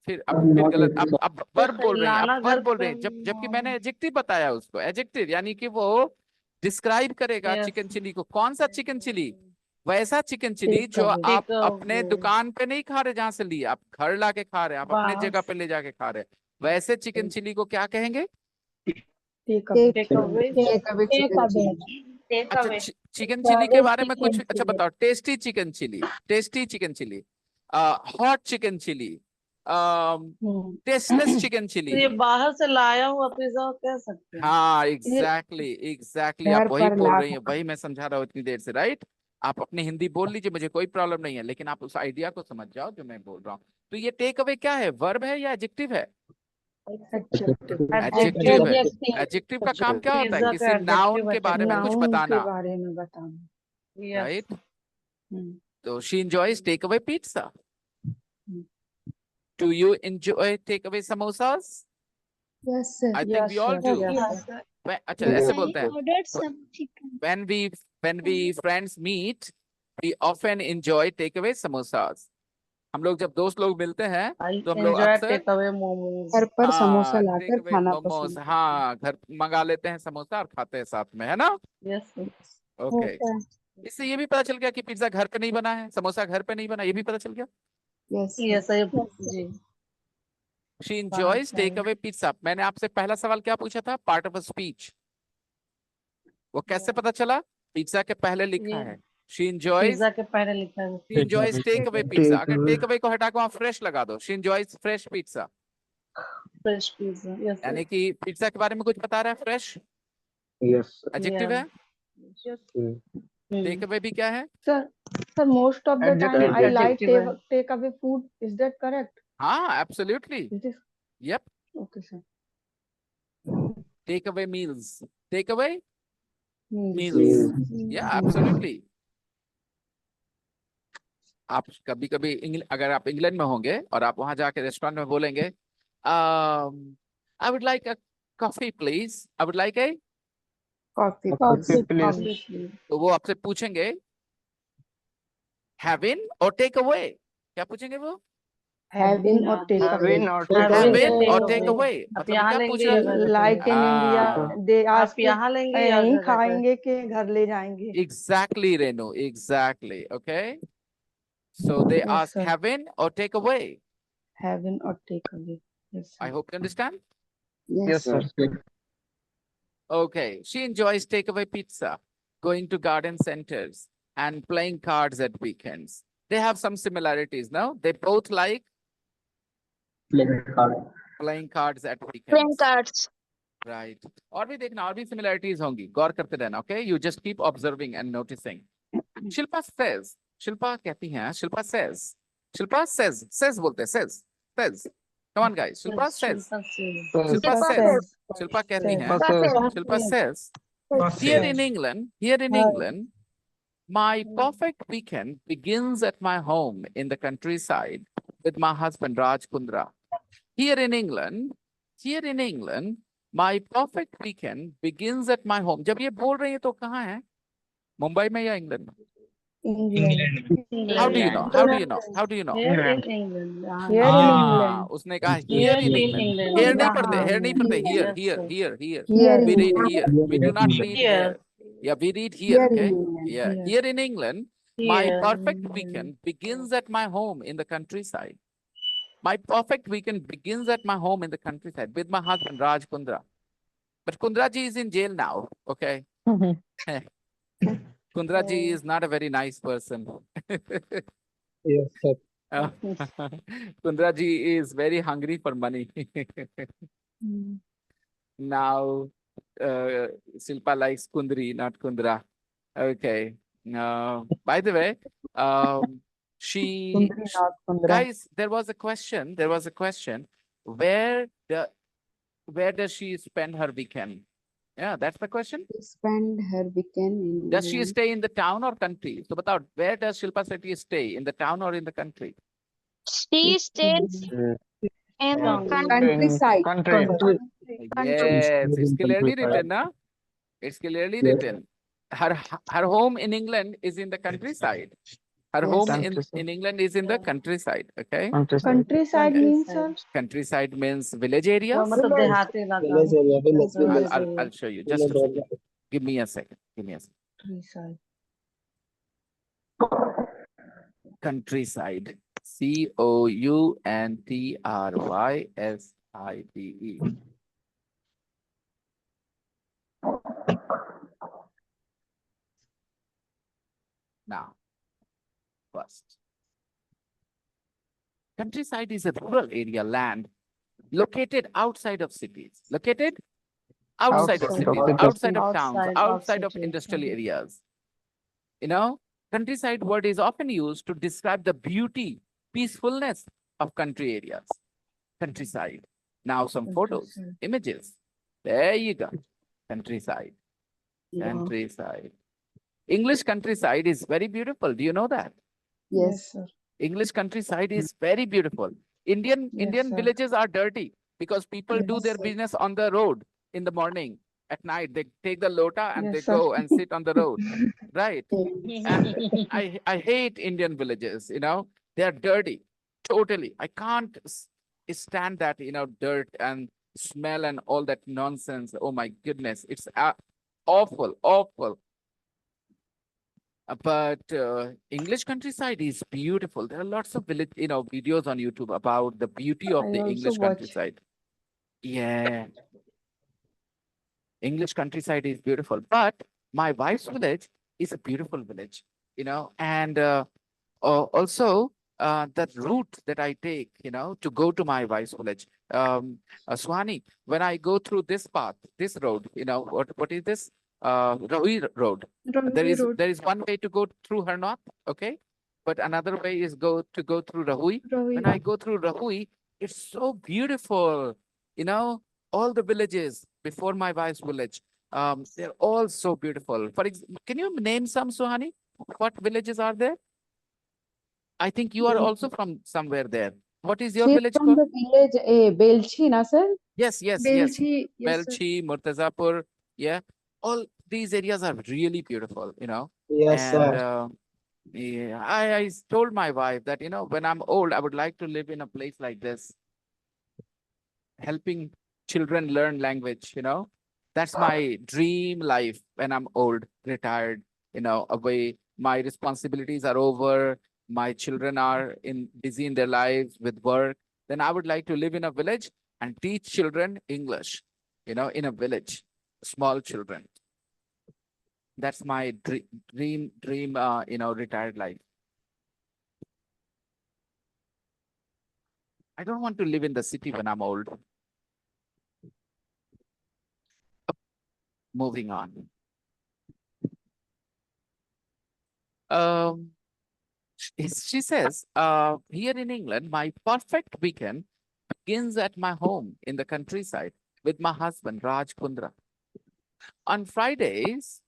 B: फिर गलत, अब वर्ब बोल रहे हैं, अब वर्ब बोल रहे हैं, जबकि मैंने एडजेक्टिव बताया उसको, एडजेक्टिव यानी कि वो डिस्क्राइब करेगा चिकन चिली को। कौन सा चिकन चिली? वैसा चिकन चिली जो आप अपने दुकान पे नहीं खा रहे जहां से लिए, आप घर लाके खा रहे हैं, आप अपने जगह पे ले जाके खा रहे हैं, वैसे चिकन चिली को क्या कहेंगे? अच्छा, चिकन चिली के बारे में कुछ अच्छा बताओ। Tasty chicken chilli, tasty chicken chilli, hot chicken chilli, tasteless chicken chilli.
H: ये बाहर से लाया हुआ पिज्जा कह सकते हैं।
B: हाँ, एग्जैक्टली आप वही बोल रही हैं, वही मैं समझा रहा हूँ इतनी देर से, राइट? आप अपनी हिंदी बोल लीजिए, मुझे कोई प्रॉब्लम नहीं है, लेकिन आप उस आइडिया को समझ जाओ जो मैं बोल रहा हूँ। तो ये टेक अवे क्या है? वर्ब है या एडजेक्टिव है? एडजेक्टिव है। एडजेक्टिव का काम क्या होता है? किसी नाउन के बारे में कुछ बताना, राइट? तो she enjoys takeaway pizza. Do you enjoy takeaway samosas?
C: Yes, sir.
B: I think we all do. अच्छा, ऐसे बोलते हैं। When we friends meet, we often enjoy takeaway samosas. हम लोग जब दोस्त लोग मिलते हैं तो हम लोग अक्सर
C: घर पर समोसा लाकर खाना पसंद।
B: हाँ, घर मंगा लेते हैं समोसा और खाते हैं साथ में, है ना? ओके, इससे ये भी पता चल गया कि पिज्जा घर पे नहीं बना है, समोसा घर पे नहीं बना, ये भी पता चल गया। She enjoys takeaway pizza. मैंने आपसे पहला सवाल क्या पूछा था? Part of a speech. वो कैसे पता चला? पिज्जा के पहले लिखा है। She enjoys takeaway pizza. अगर takeaway को हटा के वहाँ fresh लगा दो, she enjoys fresh pizza. यानी कि पिज्जा के बारे में कुछ बता रहा है, fresh एडजेक्टिव है। Takeaway भी क्या है?
H: Sir, most of the time I like take away food. Is that correct?
B: हाँ, absolutely. Yep.
H: Okay, sir.
B: Takeaway meals. Takeaway meals. Yeah, absolutely. आप कभी कभी अगर आप इंग्लैंड में होंगे और आप वहां जाके रेस्टोरेंट में बोलेंगे I would like a coffee please, I would like a
C: coffee
D: please.
B: तो वो आपसे पूछेंगे हैव इन और टेक अवे। क्या पूछेंगे वो?
C: have in or take away।
B: Have in और टेक अवे। मतलब क्या पूछ रहे हैं?
H: Like in India, they ask
E: यहाँ लेंगे
H: यहीं खाएंगे कि घर ले जाएंगे।
B: Exactly, Renu. Exactly. Okay. So they
H: Yes,
B: ask
H: sir.
B: have in or take away.
H: Have in or take away. Yes, sir.
B: I hope you understand.
D: Yes, sir.
B: Okay. She enjoys takeaway pizza, going to garden centers, and playing cards at weekends. They have some similarities, no? They both like playing cards at weekends.
E: cards.
B: Right. और भी देखना, और भी similarities होंगी, गौर करते रहना, okay? You just keep observing and noticing. Shilpa says, Shilpa कहती हैं, शिल्पा says बोलते हैं, says, Come on, guys. Shilpa says.
D: Says.
B: Shilpa
H: Shilpa
B: says.
H: says.
B: Shilpa कहती है.
D: Shilpa says.
B: Shilpa says.
F: First
B: Here
F: says.
B: in England, my perfect weekend begins at my home in the countryside with my husband Raj Kundra. Here in England, my perfect weekend begins at my home. जब ये बोल रही है तो कहाँ है? मुंबई में या इंग्लैंड में?
E: England.
B: How do you know? How do you know? How do you know?
E: Here in England.
H: Here in England.
B: उसने कहा
E: Here
B: here in
E: in
B: England.
E: England.
B: Here नहीं
E: यहाँ.
B: पढ़ते. Here नहीं पढ़ते. Here,
E: Yes,
B: here,
E: sir.
B: here, here.
C: Here
B: We
C: in
B: read
C: England.
B: here. We do not read
E: Here.
B: here. Yeah, we read here.
C: Here in
B: Okay.
C: England.
B: Yeah,
H: Here.
B: here in England, my
E: Here.
B: perfect weekend begins at my home in the countryside. My perfect weekend begins at my home in the countryside with my husband Raj Kundra. But Kundra ji is in jail now. Okay. Kundra ji is not a very nice person.
A: Yes, sir.
B: Kundra ji is very hungry for money. Now, Shilpa likes Kundri, not Kundra. Okay. By the way, she,
C: Kundri, not Kundra.
B: guys, there was a question. Where does she spend her weekend? Yeah, that's the question.
C: She spend her weekend in
B: Does she
C: England.
B: stay in the town or country? So, बताओ, where does Shilpa Shetty stay? In the town or in the country?
E: She stays in
C: Countryside.
D: Country.
B: Yes, it's clearly written, na? It's clearly written. Her home in England is in the countryside. Her
C: Yes.
B: home
D: Countryside.
B: in England is in the countryside. Okay.
H: Countryside means, sir?
B: Countryside means village areas.
E: मतलब देहाती इलाका.
A: Village area, village, village.
B: I'll show you. Just a
A: Village
B: second.
A: area.
B: Give me a second.
H: Countryside.
B: Countryside. COUNTRYSIDE. Now, first. Countryside is a rural area land located outside of cities. Located outside of
D: Outside of
B: cities,
D: cities.
B: outside of towns,
E: Outside of
B: outside of
E: cities,
B: industrial areas. You know, countryside word is often used to describe the beauty, peacefulness of country areas. Countryside. Now some photos,
H: Countryside.
B: images. There you go. Countryside.
C: Yeah.
B: Countryside. English countryside is very beautiful. Do you know that?
C: Yes.
H: sir.
B: English countryside is very beautiful. Indian
H: Yes, sir.
B: villages are dirty because people do
H: Yes,
B: their
H: sir.
B: business on the road in the morning. At night, they take the lota and
H: Yes,
B: they
H: sir.
B: go and sit on the road. Right.
C: Yes.
B: And I hate Indian villages, you know, they are dirty. Totally. I can't stand that, you know, dirt and smell and all that nonsense. Oh my goodness. It's awful, awful. But English countryside is beautiful. There are lots of village, you know, videos on YouTube about the beauty of
H: I
B: the
H: also
B: English
H: watch.
B: countryside. Yeah. English countryside is beautiful, but my wife's village is a beautiful village, you know, and also the route that I take, you know, to go to my wife's village. Swani, when I go through this path, this road, you know, what is this? Rahui Road. There is one way to go through Harnath, okay? But another way is to go through Rahui. When I go through Rahui, it's so beautiful, you know, all the villages before my wife's village. They're all so beautiful. Can you name some, Suhani? What villages are there? I think you are also from somewhere there. What is your
C: She's
B: village
C: from
B: called?
C: the village, Belchi, na sir?
B: Yes, yes,
H: Belchi, yes, sir.
B: Belchi, Murtazapur. Yeah. All these areas are really beautiful, you know.
A: Yes,
B: And
A: sir.
B: yeah, I told my wife that, you know, when I'm old, I would like to live in a place like this, helping children learn language, you know. That's my dream life when I'm old, retired, you know, away. My responsibilities are over. My children are busy in their lives with work. Then I would like to live in a village and teach children English, you know, in a village, small children. That's my dream, you know, retired life. I don't want to live in the city when I'm old. Moving on. She says, here in England, my perfect weekend begins at my home in the countryside with my husband, Raj Kundra. On Fridays,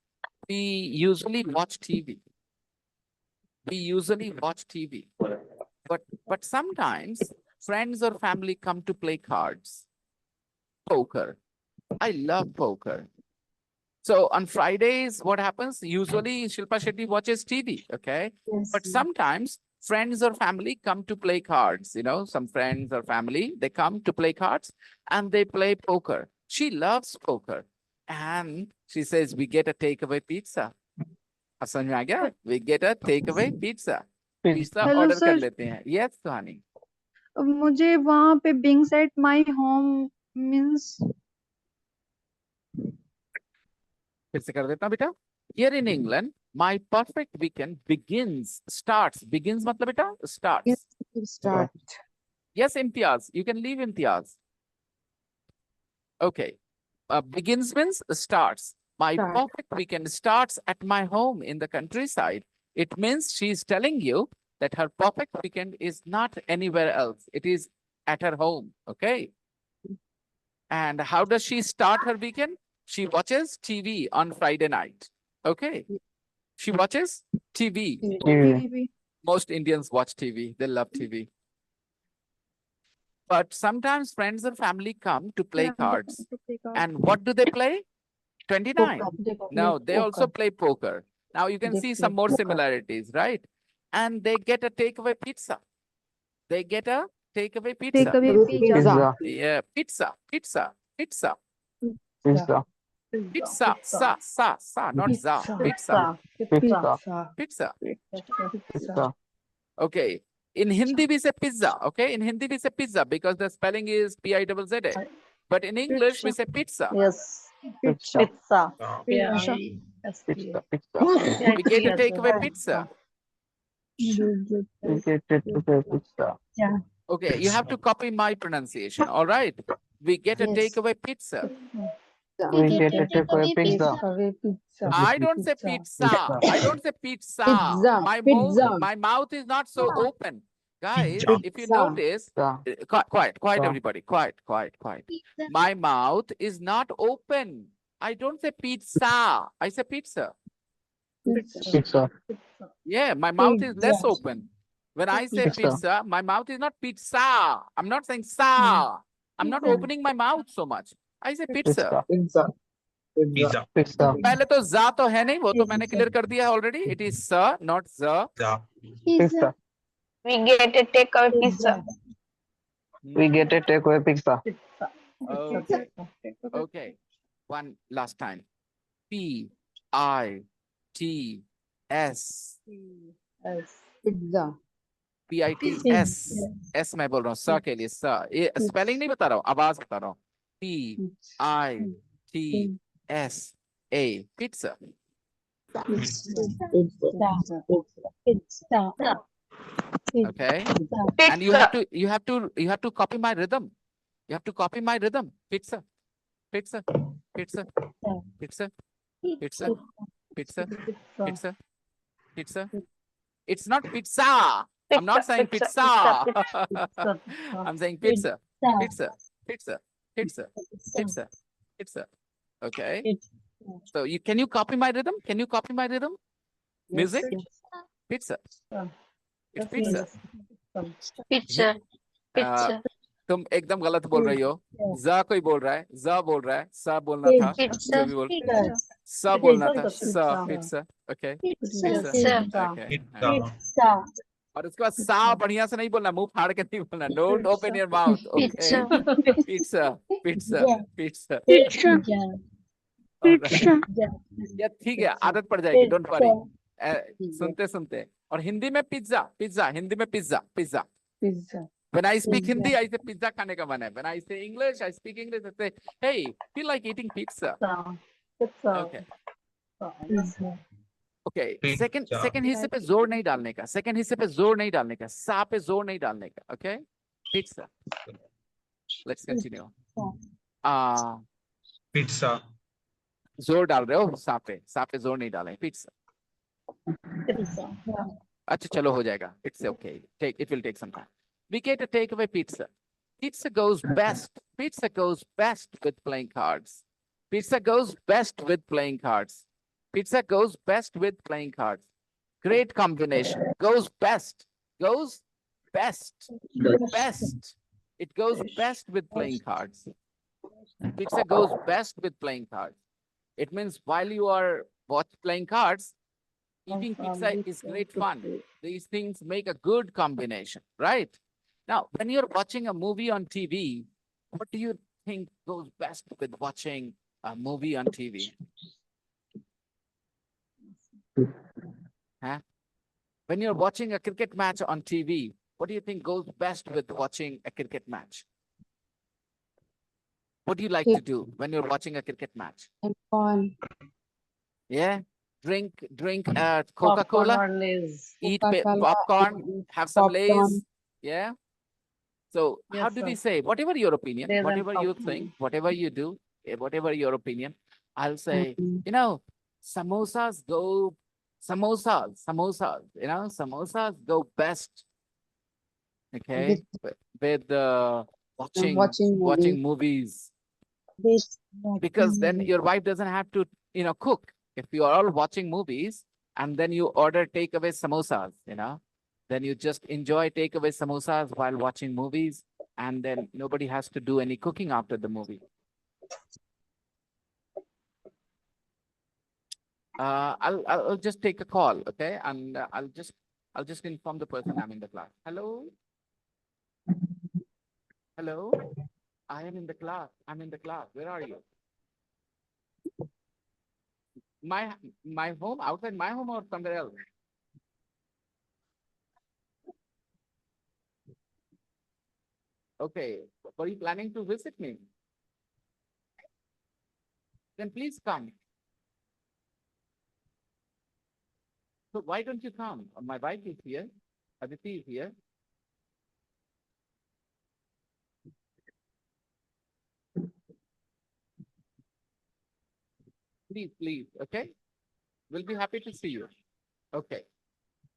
B: we usually watch TV. We usually watch TV. But sometimes friends or family come to play cards. Poker. I love poker. So on Fridays, what happens? Usually Shilpa Shetty watches TV, okay?
C: Yes.
B: But sometimes friends or family come to play cards, you know, some friends or family, they come to play cards and they play poker. She loves poker. And she says, we get a takeaway pizza. अब समझ में आ गया? We get a takeaway pizza. Pizza
H: Hello,
B: order कर
H: sir.
B: लेते हैं. Yes, सुहानी.
H: मुझे वहां पे beings at my home means
B: फिर से कर देता हूँ बेटा. Here in England, my perfect weekend starts. Begins मतलब बेटा? Starts.
C: Yes, you start.
B: Yes, Imtiaz. You can leave Imtiaz. Okay. Begins means starts. My
C: Start.
B: perfect weekend starts at my home in the countryside. It means she's telling you that her perfect weekend is not anywhere else. It is at her home. Okay. And how does she start her weekend? She watches TV on Friday night. Okay. She watches TV.
H: TV.
B: Most Indians watch TV. They love TV. But sometimes friends or family come to play
H: Yeah,
B: cards.
H: to play cards.
B: And what do they play? 29.
C: They
B: No,
C: play
B: they also
C: poker.
B: play poker. Now you can
C: They
B: see
C: play
B: some more
C: poker.
B: similarities, right? And they get a takeaway pizza. They get a takeaway pizza.
H: Takeaway pizza.
C: Pizza.
B: Yeah, pizza.
D: Pizza.
B: Pizza,
E: Pizza.
B: not za. Pizza, pizza.
H: Pizza.
B: Okay. In Hindi we say pizza. Okay. In Hindi we say pizza because the spelling is P-I-Z-Z-A. But in English we say pizza.
E: Yes.
H: Pizza.
E: Pizza.
H: Pizza.
D: Pizza.
B: We get a takeaway pizza.
D: Pizza.
B: Okay. You have to copy my pronunciation. All right. We get a
C: Yes.
B: takeaway pizza.
D: We get a takeaway pizza.
H: Takeaway pizza.
B: I don't say pizza. I don't say pizza.
C: Pizza. Pizza.
B: My mouth is not so open. Guys,
F: Pizza.
B: if you
C: Pizza.
B: notice, quiet,
D: Pizza.
B: everybody. Quiet. My mouth is not open. I don't say pizza. I say pizza.
D: Pizza.
B: Yeah, my mouth is less open. When I say
D: Pizza.
B: pizza, my mouth is not pizza. I'm not saying sa. I'm not opening my mouth so much. I say pizza.
D: Pizza.
F: Pizza.
D: Pizza.
B: पहले तो जा तो है नहीं, वो तो मैंने clear कर दिया already. It is sa, not za.
F: Ja.
D: Pizza.
E: We get a takeaway pizza.
D: We get a takeaway pizza.
B: Okay. Okay. One last time. P-I-T-S.
C: Pizza.
B: P-I-T-S. S मैं बोल रहा हूँ स के लिए स. ये स्पेलिंग नहीं बता रहा हूँ, आवाज बता रहा हूँ. P-I-T-S-A. Pizza. Okay. And you have to copy my rhythm. You have to copy my rhythm. Pizza. Pizza. Pizza. Pizza. Pizza. Pizza. Pizza. Pizza. It's not pizza. I'm not saying pizza. I'm saying pizza. Pizza. Pizza. Pizza. Pizza. Pizza. Okay. So can you copy my rhythm? Can you copy my rhythm? Music? Pizza. It's pizza.
E: Pizza.
B: Uh, तुम एकदम गलत बोल रही हो. जा कोई बोल रहा है, जा बोल रहा है, सा बोलना था.
E: Pizza.
B: जो भी बोल, सा बोलना था. सा pizza. Okay.
E: Pizza.
B: Okay.
F: Pizza.
B: और उसके बाद सा बढ़िया से नहीं बोलना, मुंह फाड़ के नहीं बोलना. Don't open your mouth. Okay.
E: Pizza.
B: Pizza. Pizza. या ठीक है, आदत पड़ जाएगी. Don't worry. सुनते सुनते. और हिंदी में पिज्जा. पिज्जा. हिंदी में pizza. Pizza.
H: Pizza.
B: When I speak Hindi, I say pizza खाने का मन है. When I say English, I speak English. I say, hey, feel like eating pizza. Okay. Okay. Second हिस्से पे जोर नहीं डालने का. Second हिस्से पे जोर नहीं डालने का. सा पे जोर नहीं डालने का. Okay. Pizza. Let's continue.
F: Pizza.
B: जोर डाल रहे हो सा पे. सा पे जोर नहीं डालें. Pizza. अच्छा चलो हो जाएगा. It's okay. It will take some time. We get a takeaway pizza. Pizza goes best. Pizza goes best with playing cards. Pizza goes best with playing cards. Pizza goes best with playing cards. Great combination. Goes best. Goes best. Best. It goes best with playing cards. Pizza goes best with playing cards. It means while you are playing cards, eating pizza is great fun. These things make a good combination, right? Now, when you're watching a movie on TV, what do you think goes best with watching a movie on TV? Huh? When you're watching a cricket match on TV, what do you think goes best with watching a cricket match? What do you like to do when you're watching a cricket match?
C: And corn,
B: Yeah, drink
E: Popcorn
B: Coca-Cola,
E: or Lay's.
B: eat
C: Coca-Cola,
B: popcorn, have some
C: popcorn.
B: Lays. Yeah. So how
E: Yes,
B: do
E: sir.
B: we say? Whatever your opinion,
E: Lays and
B: whatever you
E: popcorn.
B: think, whatever you do, whatever your opinion, I'll say,
C: Mhm.
B: you know, samosas, samosas go best. Okay, with watching
C: watching
B: movies,
C: movies.
B: because then your wife doesn't have to, cook. If you are all watching movies and then you order takeaway samosas, then you just enjoy takeaway samosas while watching movies, and then nobody has to do any cooking after the movie. I'll just take a call, okay? And I'll just inform the person I'm in the class. Hello? Hello? I am in the class. I'm in the class. Where are you? My home, outside my home or somewhere else? Okay. Were you planning to visit me? Then please come. So why don't you come? My wife is here. Aditi is here. Please, okay? We'll be happy to see you. Okay.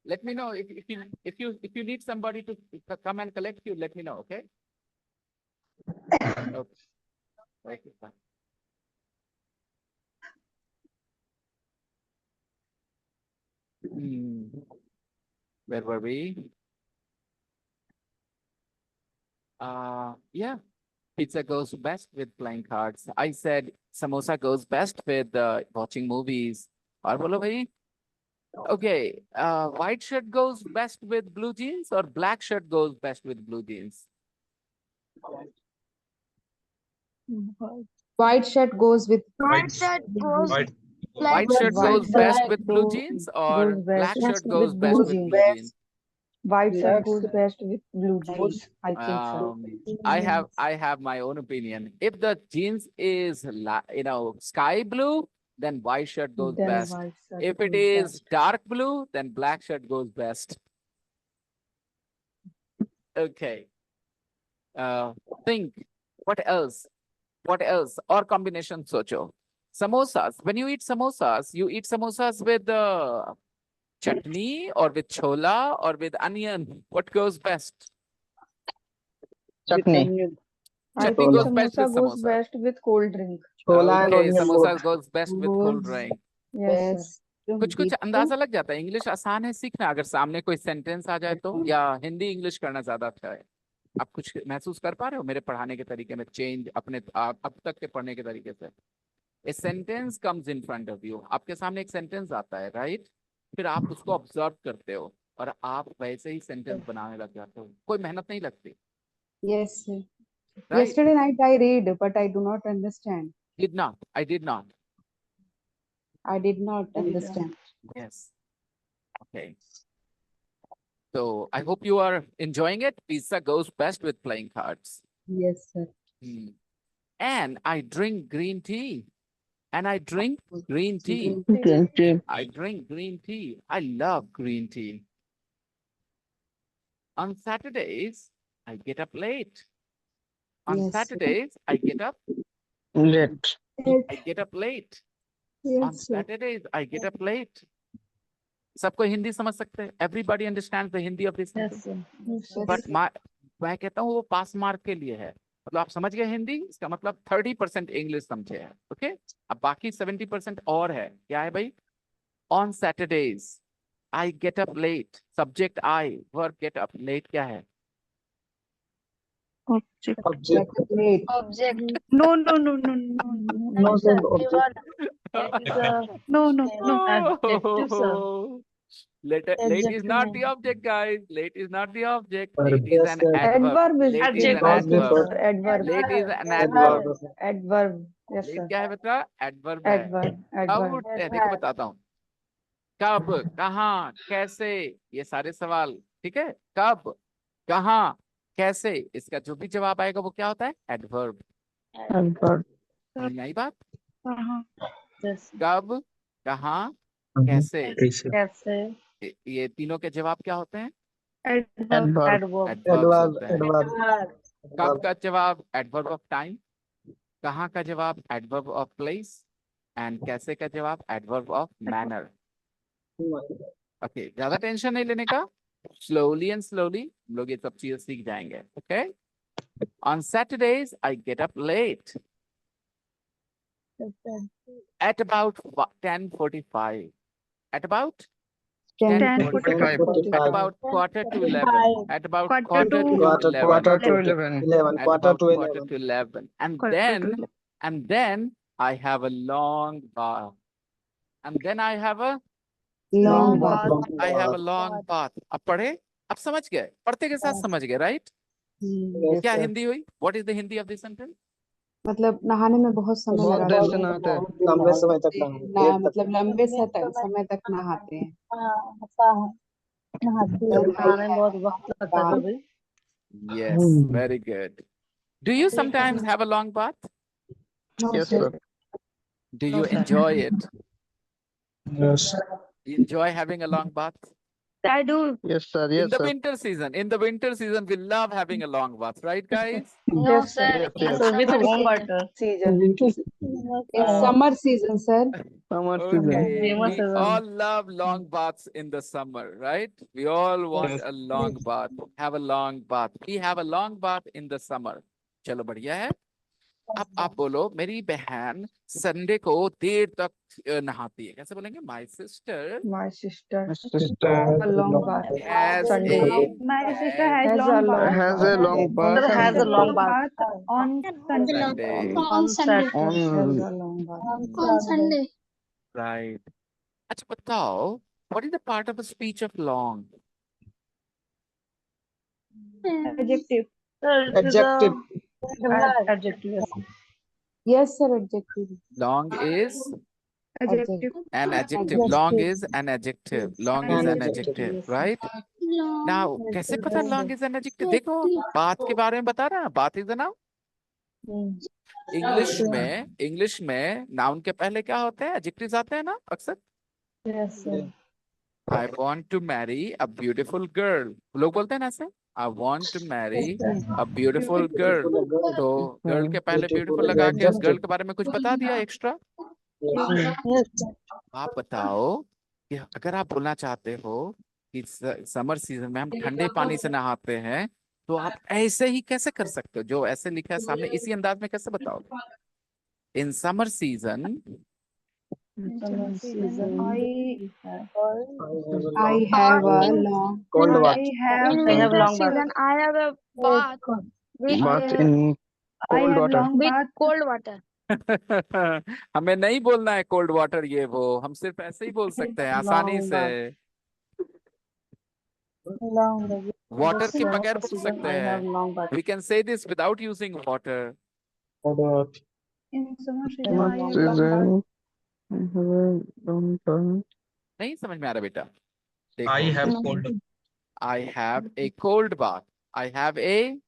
B: Let me know if you need somebody to come and collect you, let me know, okay? Okay. Okay, fine. Where were we? Yeah. Pizza goes best with playing cards. I said samosa goes best with watching movies. Aur bolo bhai? Okay. White shirt goes best with blue jeans, or black shirt goes best with blue jeans?
C: White shirt goes with
F: White, white,
B: White shirt
H: White
B: goes best
H: shirt
B: with blue
H: go-
B: jeans, or
H: goes
B: black
H: best
B: shirt
H: with
B: goes best
H: blue
B: with
H: jeans.
B: blue jeans?
H: White shirt
A: Black
H: goes
A: shirt
H: best with blue jeans. I think so.
B: I have my own opinion. If the jeans is sky blue, then white shirt goes
H: Then
B: best.
H: white shirt
B: If it
H: goes
B: is
H: best.
B: dark blue, then black shirt goes best. Okay. Think what else? What else? Or combination socho. Samosas. When you eat samosas with chutney or with chola or with onion. What goes best?
A: with
D: Chutney.
A: onion.
H: I
B: Chutney
H: think
B: goes best with
H: samosa goes
B: samosa.
H: best with cold drink.
D: Chola and
B: Okay,
D: onion
B: samosa
D: both.
B: goes best with cold drink.
H: Yes, sir.
C: best
B: कुछ
C: with
B: अंदाजा लग जाता है. English आसान है सीखना. अगर सामने कोई सेंटेंस आ जाए तो, या हिंदी इंग्लिश करना ज्यादा अच्छा है. आप कुछ महसूस कर पा रहे हो मेरे पढ़ाने के तरीके में चेंज अपने अब तक के पढ़ने के तरीके से? A sentence comes in front of you. आपके सामने एक सेंटेंस आता है, राइट? फिर आप उसको ऑब्जर्व करते हो और आप वैसे ही सेंटेंस बनाने लग जाते हो. कोई मेहनत नहीं लगती.
C: yes. Sir.
B: Right?
C: Yesterday night I read, but I do not understand.
B: Did not. I did not.
C: I did not understand.
B: Yes. Okay. So I hope you are enjoying it. Pizza goes best with playing cards.
C: Yes, sir.
B: And I drink green tea. And I drink green tea. I drink green tea. I love green tea. On Saturdays, I get up late. On
C: Yes, sir.
B: Saturdays, I get up
D: Late.
B: late. On
C: Yes, sir.
B: Saturdays, I get up late. सबको हिंदी समझ सकते हैं? Everybody understands the Hindi of this
E: Yes,
B: sentence?
E: sir.
H: Yes, sir.
B: But मैं कहता हूँ वो पास mark के लिए है। मतलब आप समझ गए हिंदी, इसका मतलब 30% इंग्लिश समझे है। ओके, अब बाकी 70% और है। क्या है भाई? On Saturdays I get up late, subject I, verb get up late क्या है?
A: Object.
C: Late.
E: Object.
H: No, no, no, no, no, no.
A: No,
E: Sir,
A: no,
E: you
A: object.
E: are
H: No, no, no.
E: adjective, sir.
B: Late is
E: Adjective
B: not the
E: नहीं.
B: object, guys. Late is not the object.
A: Verb,
B: Late is
A: yes,
B: an
A: sir.
B: adverb.
H: Adverb is
B: Late is an
E: Adjective.
A: Cause
B: adverb.
A: before.
H: adverb.
B: Late is an
A: Adverb.
B: adverb.
H: Adverb. Yes,
B: Late
H: sir.
B: क्या है बेटा? Adverb है।
H: Adverb.
B: अब
H: Adverb.
B: देखो बताता हूँ। कब, कहाँ, कैसे, ये सारे सवाल। ठीक है, कब, कहाँ, कैसे, इसका जो भी जवाब आएगा वो क्या होता है? एडवर्ब।
D: Adverb.
B: यही बात।
E: Yes.
B: कब, कहाँ, कैसे,
A: कैसे?
E: कैसे?
B: ये तीनों के जवाब क्या होते हैं?
H: Adverb.
D: Adverb.
E: Adverb.
B: Adverbs
A: Adverb.
B: होते हैं।
A: Adverb.
B: कब का जवाब एडवर्ब ऑफ टाइम, कहाँ का जवाब एडवर्ब ऑफ प्लेस, एंड कैसे का जवाब एडवर्ब ऑफ मैनर। ओके, ज्यादा टेंशन नहीं लेने का, स्लोली एंड स्लोली हम लोग ये सब चीजें सीख जाएंगे। Okay, on Saturdays I get up late at about 10:45, at about
H: 10:45.
B: at about quarter to 11, at about quarter to
A: Quarter
B: 11,
A: to
D: 11.
A: 11.
B: at
A: Quarter
B: about
A: to
B: quarter
A: 11.
B: to 11, and
H: Quarter to
B: then
H: 11.
B: and then I have a long bath, and then I have a
C: Long
H: bath.
B: long bath. अब पढ़े, अब समझ गए, पढ़ते के साथ समझ गए, राइट?
C: Yes,
B: क्या
A: sir.
B: हिंदी हुई? What is the Hindi of this sentence?
C: मतलब नहाने में बहुत समय
D: बहुत
C: लगा
D: देर
C: था।
D: से नहाते हैं।
A: लंबे समय तक
C: ना
A: देर तक।
C: मतलब लंबे समय तक नहाते हैं।
E: नहाने में बहुत वक्त लगता है भाई.
B: Yes, very good. Do you sometimes have a long bath?
C: No,
D: Yes,
C: sir.
D: sir.
B: Do
E: No,
B: you
E: sir.
B: enjoy it?
A: Yes.
B: You enjoy having a long bath?
H: I do.
D: Yes, sir.
B: In
D: Yes,
B: the
D: sir.
B: winter season, we love having a long bath, right, guys?
E: No,
H: Yes,
E: sir.
D: Yes, yes.
E: So with warm water.
C: Season.
A: Winter
C: In summer season, sir.
D: Summer season.
B: Okay,
E: Summer
B: we
E: season.
B: all love long baths in the summer, right? We all want
A: Yes.
B: a long bath, have a long bath. We have a long bath in the summer. चलो बढ़िया है। अब आप बोलो, मेरी बहन Sunday को देर तक नहाती है, कैसे बोलेंगे? My sister
H: My sister.
D: My sister
H: A long bath.
B: has
H: Sunday.
C: My sister
B: has
C: has
H: Has a long
D: has a long
E: Mother
D: bath
E: has a long bath.
H: on Sunday.
B: Sunday,
E: On Sunday.
H: Has
D: on
H: a long bath.
E: On Sunday.
B: right? अच्छा बताओ, what is the part of a speech of long?
H: Adjective.
A: Adjective.
E: Adjective. Yes.
C: Yes, sir. Adjective.
B: Long is
H: Adjective.
B: an adjective. Long is an adjective. Long is an adjective, right? Now, कैसे पता long is an adjective? देखो, बात के बारे में बता रहा है, बात is a noun. इंग्लिश में नाउन के पहले क्या होते हैं? एडजेक्टिव्स आते हैं ना अक्सर।
E: Yes, sir.
B: I want to marry a beautiful girl. लोग बोलते हैं ना ऐसे, I want to marry a beautiful girl. तो गर्ल के पहले ब्यूटीफुल लगा के उस गर्ल के बारे में कुछ बता दिया एक्स्ट्रा। आप बताओ कि अगर आप बोलना चाहते हो कि समर सीजन में हम ठंडे पानी से नहाते हैं, तो आप ऐसे ही कैसे कर सकते हो? जो ऐसे लिखा है सामने, इसी अंदाज में कैसे बताओगे? In summer season
E: Summer season.
C: I have a long.
A: Cold bath.
E: I have long bath.
J: I have a bath
D: bath in
H: I
D: cold
H: have
D: water.
H: long
J: with
H: bath.
J: cold water.
B: हमें नहीं बोलना है कोल्ड वाटर ये वो, हम सिर्फ ऐसे ही बोल सकते हैं आसानी
E: Long
B: से। वाटर के बगैर बोल सकते
E: I have
B: हैं।
E: long bath.
B: We can say this without using water.
H: In summer season,
D: Summer
H: I have long bath.
D: season. I have a long bath.
B: नहीं समझ में आ रहा बेटा?
F: I
B: देखो,
F: have cold.
B: I have a cold bath. I have a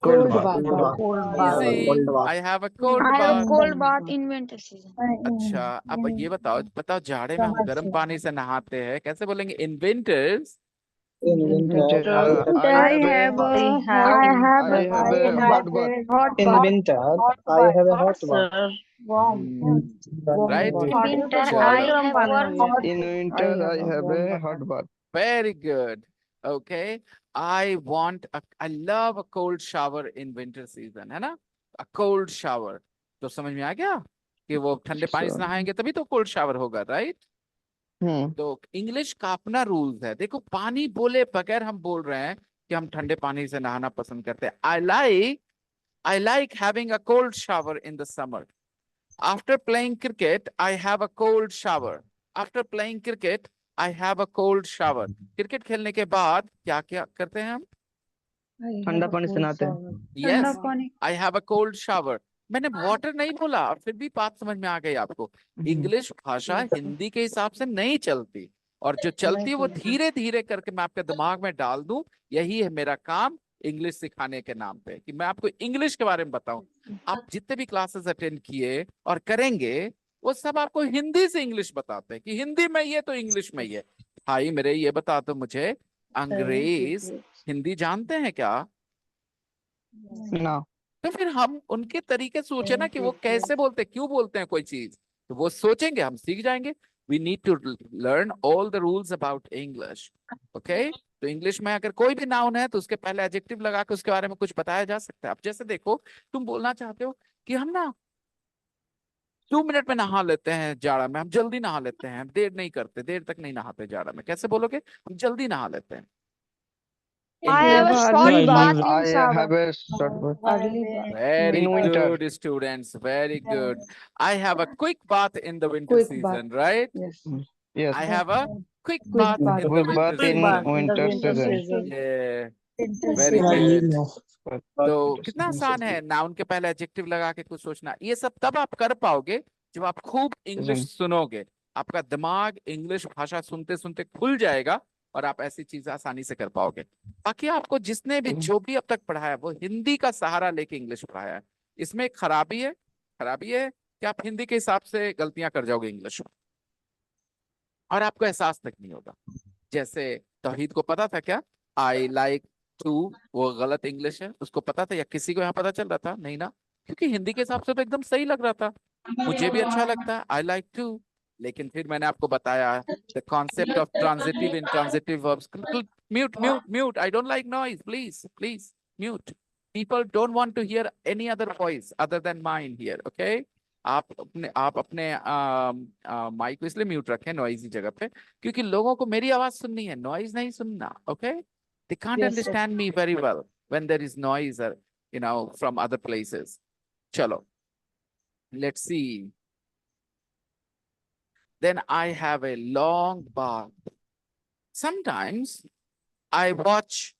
C: Cold
A: bath.
C: bath.
E: Cold bath.
B: easy.
A: Cold bath.
B: I have a cold
J: I have a
B: bath.
J: cold bath in winter season.
B: अच्छा, अब ये बताओ जाड़े में हम गर्म पानी से नहाते हैं, कैसे बोलेंगे? In winters
A: In winter,
D: Winter,
H: I have a
E: I
H: hot
D: I have a hot bath.
H: hot
A: in
H: bath.
A: winter, I have a hot bath.
E: Sir. Warm.
B: right?
J: In winter,
B: Chalo.
J: I have warm water.
D: In winter, I have a hot bath.
B: Very good. Okay. I love a cold shower in winter season, है ना? A cold shower. तो समझ में आ गया कि वो ठंडे पानी से
D: Sure.
B: नहाएंगे तभी तो कोल्ड शावर होगा, राइट?
D: Hmm.
B: तो इंग्लिश का अपना रूल्स है। देखो, पानी बोले बगैर हम बोल रहे हैं कि हम ठंडे पानी से नहाना पसंद करते हैं। I like having a cold shower in the summer. After playing cricket, I have a cold shower. After playing cricket, I have a cold shower. Cricket खेलने के बाद क्या क्या करते हैं हम?
H: I
D: ठंडा
H: have a
D: पानी से
H: cold
D: नहाते हैं।
H: shower.
B: Yes, I have a cold shower. मैंने वाटर नहीं बोला और फिर भी बात समझ में आ गई आपको। इंग्लिश भाषा हिंदी के हिसाब से नहीं चलती, और जो चलती है वो धीरे धीरे करके मैं आपके दिमाग में डाल दूं। यही है मेरा काम इंग्लिश सिखाने के नाम पे, कि मैं आपको इंग्लिश के बारे में बताऊं। आप जितने भी क्लासेस अटेंड किए और करेंगे वो सब आपको हिंदी से इंग्लिश बताते हैं, कि हिंदी में ये तो इंग्लिश में ये। भाई मेरे ये बता दो मुझे, अंग्रेज हिंदी जानते हैं क्या?
D: ना।
B: तो फिर हम उनके तरीके से सोचे ना कि वो कैसे बोलते हैं, क्यों बोलते हैं कोई चीज, तो वो सोचेंगे, हम सीख जाएंगे। We need to learn all the rules about English, okay? तो इंग्लिश में अगर कोई भी नाउन है तो उसके पहले एडजेक्टिव लगा के उसके बारे में कुछ बताया जा सकता है। अब जैसे देखो, तुम बोलना चाहते हो कि हम ना 2 मिनट में नहा लेते हैं जाड़ा में, हम जल्दी नहा लेते हैं, हम देर नहीं करते, देर तक नहीं नहाते जाड़ा में। कैसे बोलोगे? हम जल्दी नहा लेते हैं।
J: I have a
H: Early
J: short
H: bath.
J: bath in
D: I
J: shower.
D: have a short bath.
H: Early bath.
B: Very
D: In winter.
B: good, students. Very good. I have a quick bath in the winter
H: Quick
B: season,
H: bath.
B: right?
H: Yes.
D: Yes.
B: I have a quick
H: Quick
B: bath
H: bath.
B: in the
D: Quick
B: winter
D: bath in
B: season.
D: winter season.
B: Yeah,
E: Winter
B: very
E: season.
B: good. तो कितना आसान है noun के पहले adjective लगा के कुछ सोचना। ये सब तब आप कर पाओगे जब आप खूब इंग्लिश सुनोगे। आपका दिमाग इंग्लिश भाषा सुनते सुनते खुल जाएगा और आप ऐसी चीजें आसानी से कर पाओगे। बाकी आपको जिसने भी जो भी अब तक पढ़ाया वो हिंदी का सहारा लेके इंग्लिश पढ़ाया है। इसमें एक खराबी है कि आप हिंदी के हिसाब से गलतियां कर जाओगे इंग्लिश में और आपको एहसास तक नहीं होगा। जैसे तौहीद को पता था क्या आई लाइक टू वो गलत इंग्लिश है? उसको पता था या किसी को यहाँ पता चल रहा था? नहीं ना, क्योंकि हिंदी के हिसाब से तो एकदम सही लग रहा था। मुझे भी अच्छा लगता है आई लाइक टू, लेकिन फिर मैंने आपको बताया the concept of transitive intransitive verbs. Mute I don't like noise, please mute. People don't want to hear any other voice other than mine here, okay? आप अपने माइक को इसलिए म्यूट रखें नॉइजी जगह पे, क्योंकि लोगों को मेरी आवाज सुननी है, नॉइज नहीं सुनना, okay? They can't
H: Yes,
B: understand me very well when there is noise, from other places. Chalo, let's see. Then I have a long bath. Sometimes I watch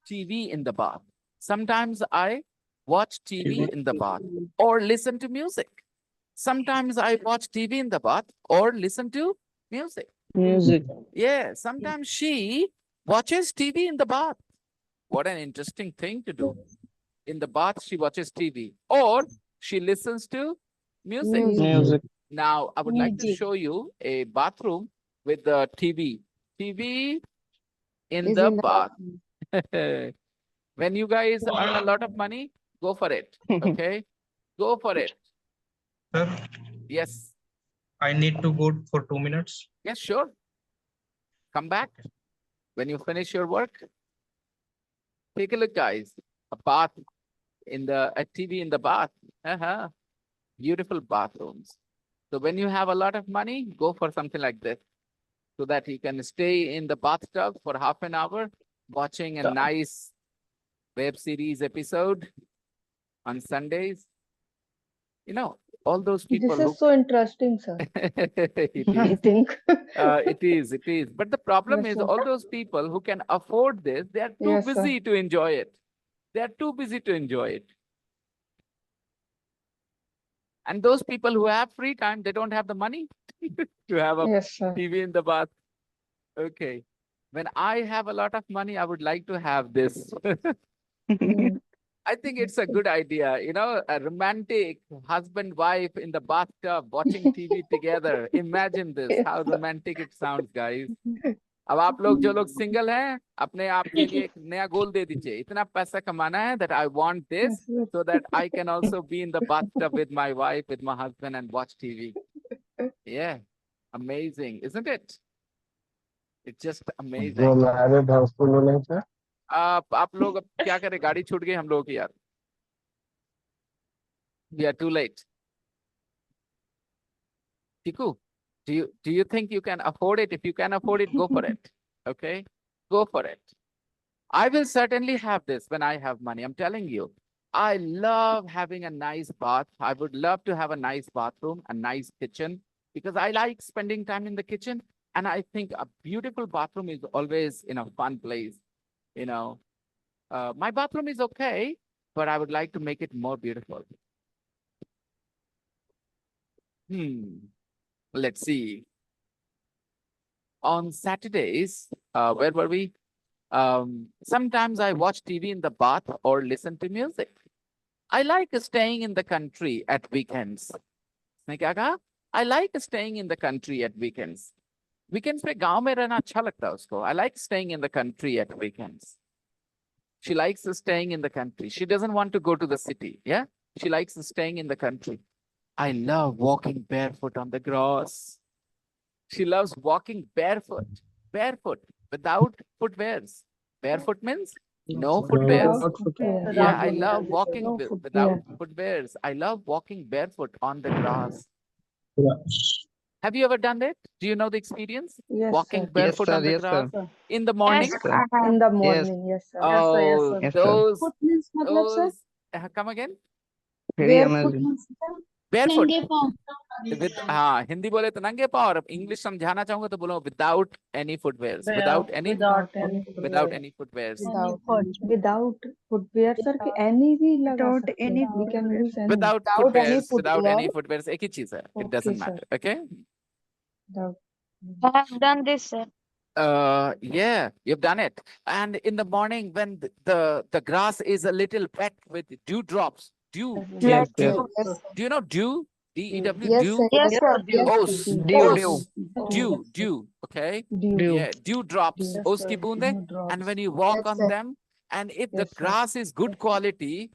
B: TV in the bath. Sometimes I watch TV in the bath or listen to music. Sometimes I watch TV in the bath or listen to music.
D: Music.
B: Yeah, sometimes she watches TV in the bath. What an interesting thing to do. In the bath, she watches TV or she listens to music.
D: Music.
B: Now, I would like to show you a bathroom with the TV. TV in
C: Is
B: the
C: in the
B: bath. When you guys earn a lot of money, go for it. Okay? Go for it.
F: Sir,
B: Yes.
F: I need to go for 2 minutes.
B: Yes, sure. Come back when you finish your work. Take a look, guys. A bath a TV in the bath. Beautiful bathrooms. So when you have a lot of money, go for something like this, so that you can stay in the bathtub for half an hour, watching a nice web series episode on Sundays. All those people.
H: This is so interesting, sir.
B: It
H: I
B: is.
H: think.
B: It is. But the problem
H: Yes,
B: is
H: sir.
B: all those people who can afford this, they are too
H: Yes, sir.
B: busy to enjoy it. They are too busy to enjoy it. And those people who have free time, they don't have the money to have a
H: Yes, sir.
B: TV in the bath. Okay. When I have a lot of money, I would like to have this.
H: Mm.
B: I think it's a good idea, a romantic husband, wife in the bathtub watching TV together. Imagine this, how romantic it sounds, guys. अब आप लोग जो लोग single हैं अपने आप के लिए एक नया गोल दे दीजिए, इतना पैसा कमाना है that I want this so that I can also be in the bathtub with my wife, with my husband and watch TV. Yeah, amazing, isn't it? It's just amazing.
A: जो मैरिड है उसको नहीं सर?
B: आप लोग अब क्या करें, गाड़ी छूट गई हम लोगों की यार. We are too late. Tiku, do you think you can afford it? If you can afford it, go for it. Okay, go for it. I will certainly have this when I have money. I'm telling you. I love having a nice bath. I would love to have a nice bathroom, a nice kitchen, because I like spending time in the kitchen. And I think a beautiful bathroom is always in a fun place. You know, my bathroom is okay, but I would like to make it more beautiful. Let's see. On Saturdays, where were we? Sometimes I watch TV in the bath or listen to music. I like staying in the country at weekends. उसने क्या कहा? I like staying in the country at weekends. Weekends पे गांव में रहना अच्छा लगता है उसको. I like staying in the country at weekends. She likes staying in the country. She doesn't want to go to the city. Yeah, she likes staying in the country. I love walking barefoot on the grass. She loves walking barefoot, without footwears. Barefoot means no footwears. Yeah, I love walking without footwears. I love walking barefoot on the grass. Have you ever done it? Do you know the experience?
H: Yes,
B: Walking
H: sir.
B: barefoot on the
D: Yes,
B: grass
D: sir.
B: in the morning?
J: Yes,
D: sir.
H: In the morning, yes, sir.
B: Oh,
D: Yes, sir.
B: those,
C: Foot means matlab, sir?
B: come again?
D: Very
C: Barefoot
D: amazing.
C: means, sir?
B: Barefoot.
J: नंगे पाँव
B: With Hindi बोले तो नंगे पाँव और English समझाना चाहूंगा तो बोलो without any footwears. Without any footwears.
H: Without footwear, sir. कि any भी लगा
E: Without
H: सकते
E: any
H: हैं. We can use any.
B: Without
C: Without any
B: footwears. Without any
C: footwear.
B: footwears. एक ही चीज है. It
H: Okay,
B: doesn't
H: sir.
B: matter. Okay.
H: Without.
J: I have done this, sir.
B: Yeah, you've done it. And in the morning when the grass is a little wet with dewdrops. Dew.
D: Yes,
B: Dew.
D: yes.
C: Yes, sir.
B: Do you know dew? D-E-W,
C: Yes,
B: dew?
C: sir.
J: Yes, sir.
C: Yes,
B: Os.
C: sir.
D: Dew,
B: Os.
D: dew.
B: Dew. Dew. Okay.
H: Dew.
D: Dew.
B: Yeah, dewdrops.
H: Dew.
B: Os ki boonde. And when you walk
C: Yes,
B: on
C: sir.
B: them, and if the
H: Yes, sir.
B: grass is good quality,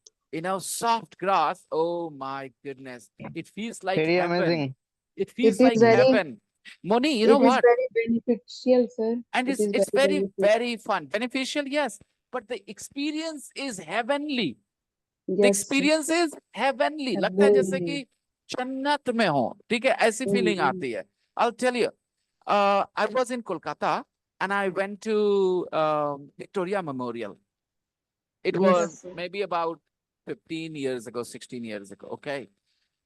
B: soft grass, oh my goodness, it feels like
D: Very
B: heaven.
D: amazing.
B: It feels
C: It is
B: like
C: very-
B: heaven. Moni, you know
C: It is
B: what?
C: very beneficial, sir.
B: And
C: It
B: it's
C: is
B: it's
C: very
B: very,
C: beneficial.
B: very fun. Beneficial, yes. But the experience is heavenly. The
C: Yes, sir.
B: experience is heavenly. लगता है जैसे कि जन्नत में हो. ठीक है, ऐसी feeling आती है. I'll tell you. I was in Kolkata and I went to Victoria Memorial. It
H: Yes,
B: was
H: sir.
B: maybe about 15 years ago, 16 years ago. Okay.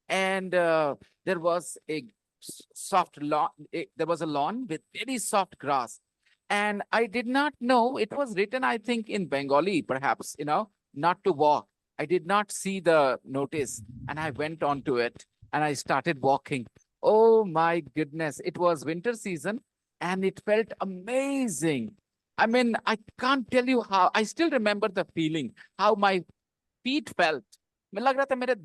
B: And there was a soft lawn. There was a lawn with very soft grass. And I did not know it was written, I think, in Bengali, perhaps, not to walk. I did not see the notice and I went onto it and I started walking. Oh my goodness. It was winter season and it felt amazing. I mean, I can't tell you how. I still remember the feeling, how my feet felt. मुझे लग रहा था मेरे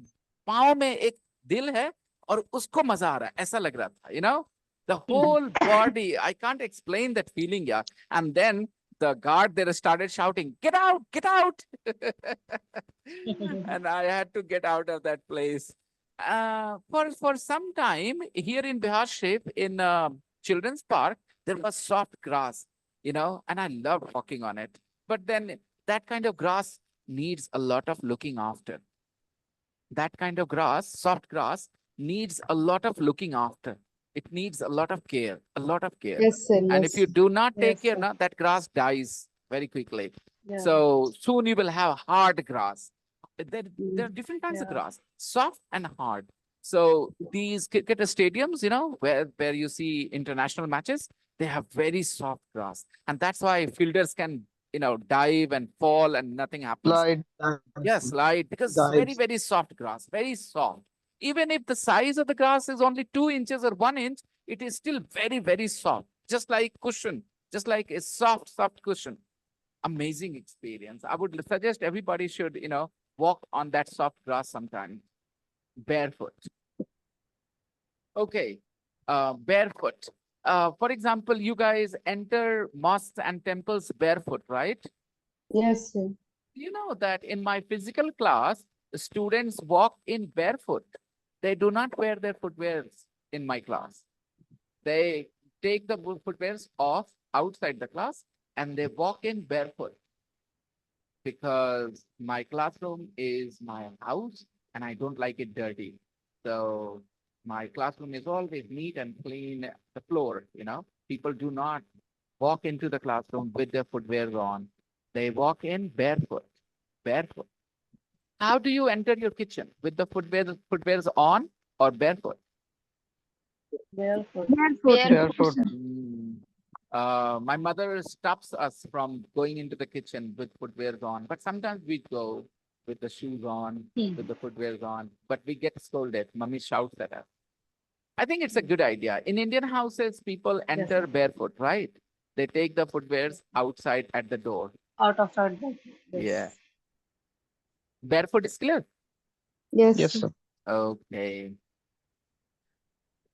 B: पाँव में एक दिल है और उसको मजा आ रहा है, ऐसा लग रहा था, the whole body. I can't explain that feeling, yeah. And then the guard there started shouting, "Get out, get out!" And I had to get out of that place. For some time here in Bihar Shape, in Children's Park, there was soft grass, and I loved walking on it. But then that kind of grass needs a lot of looking after. That kind of grass, soft grass, needs a lot of looking after. It needs a lot of care, a lot of care.
C: Yes, sir.
B: And
C: Yes.
B: if you do not take
H: Yes,
B: care,
H: sir.
B: now that grass dies very quickly.
H: Yeah.
B: So soon you will have hard grass. There are different kinds of
H: Yeah.
B: grass, soft and hard. So these cricket stadiums, where you see international matches, they have very soft grass. And that's why fielders can, dive and fall and nothing happens.
D: Slide.
B: Yes, slide, because it's very,
A: Guides.
B: very soft grass, very soft. Even if the size of the grass is only 2 inches or 1 inch, it is still very, very soft, just like cushion, just like a soft, soft cushion. Amazing experience. I would suggest everybody should, walk on that soft grass sometime, barefoot. Okay, barefoot. For example, you guys enter mosques and temples barefoot, right?
C: Yes, sir.
B: You know that in my physical class, the students walk in barefoot. They do not wear their footwears in my class. They take the footwears off outside the class and they walk in barefoot. because my classroom is my house and I don't like it dirty. So my classroom is always neat and clean, the floor, People do not walk into the classroom with their footwear on. They walk in barefoot. Barefoot. How do you enter your kitchen? With the footwears on or barefoot?
E: Barefoot.
D: Barefoot.
B: My mother stops us from going into the kitchen with footwears on, but sometimes we go with the shoes on, with the footwears on, but we get scolded. Mummy shouts at us. I think it's a good idea. In Indian houses, people enter barefoot, right? They take the footwears outside at the door.
E: Out of sight.
B: Yeah. Barefoot is clear?
C: Yes.
D: Yes, sir.
B: Okay.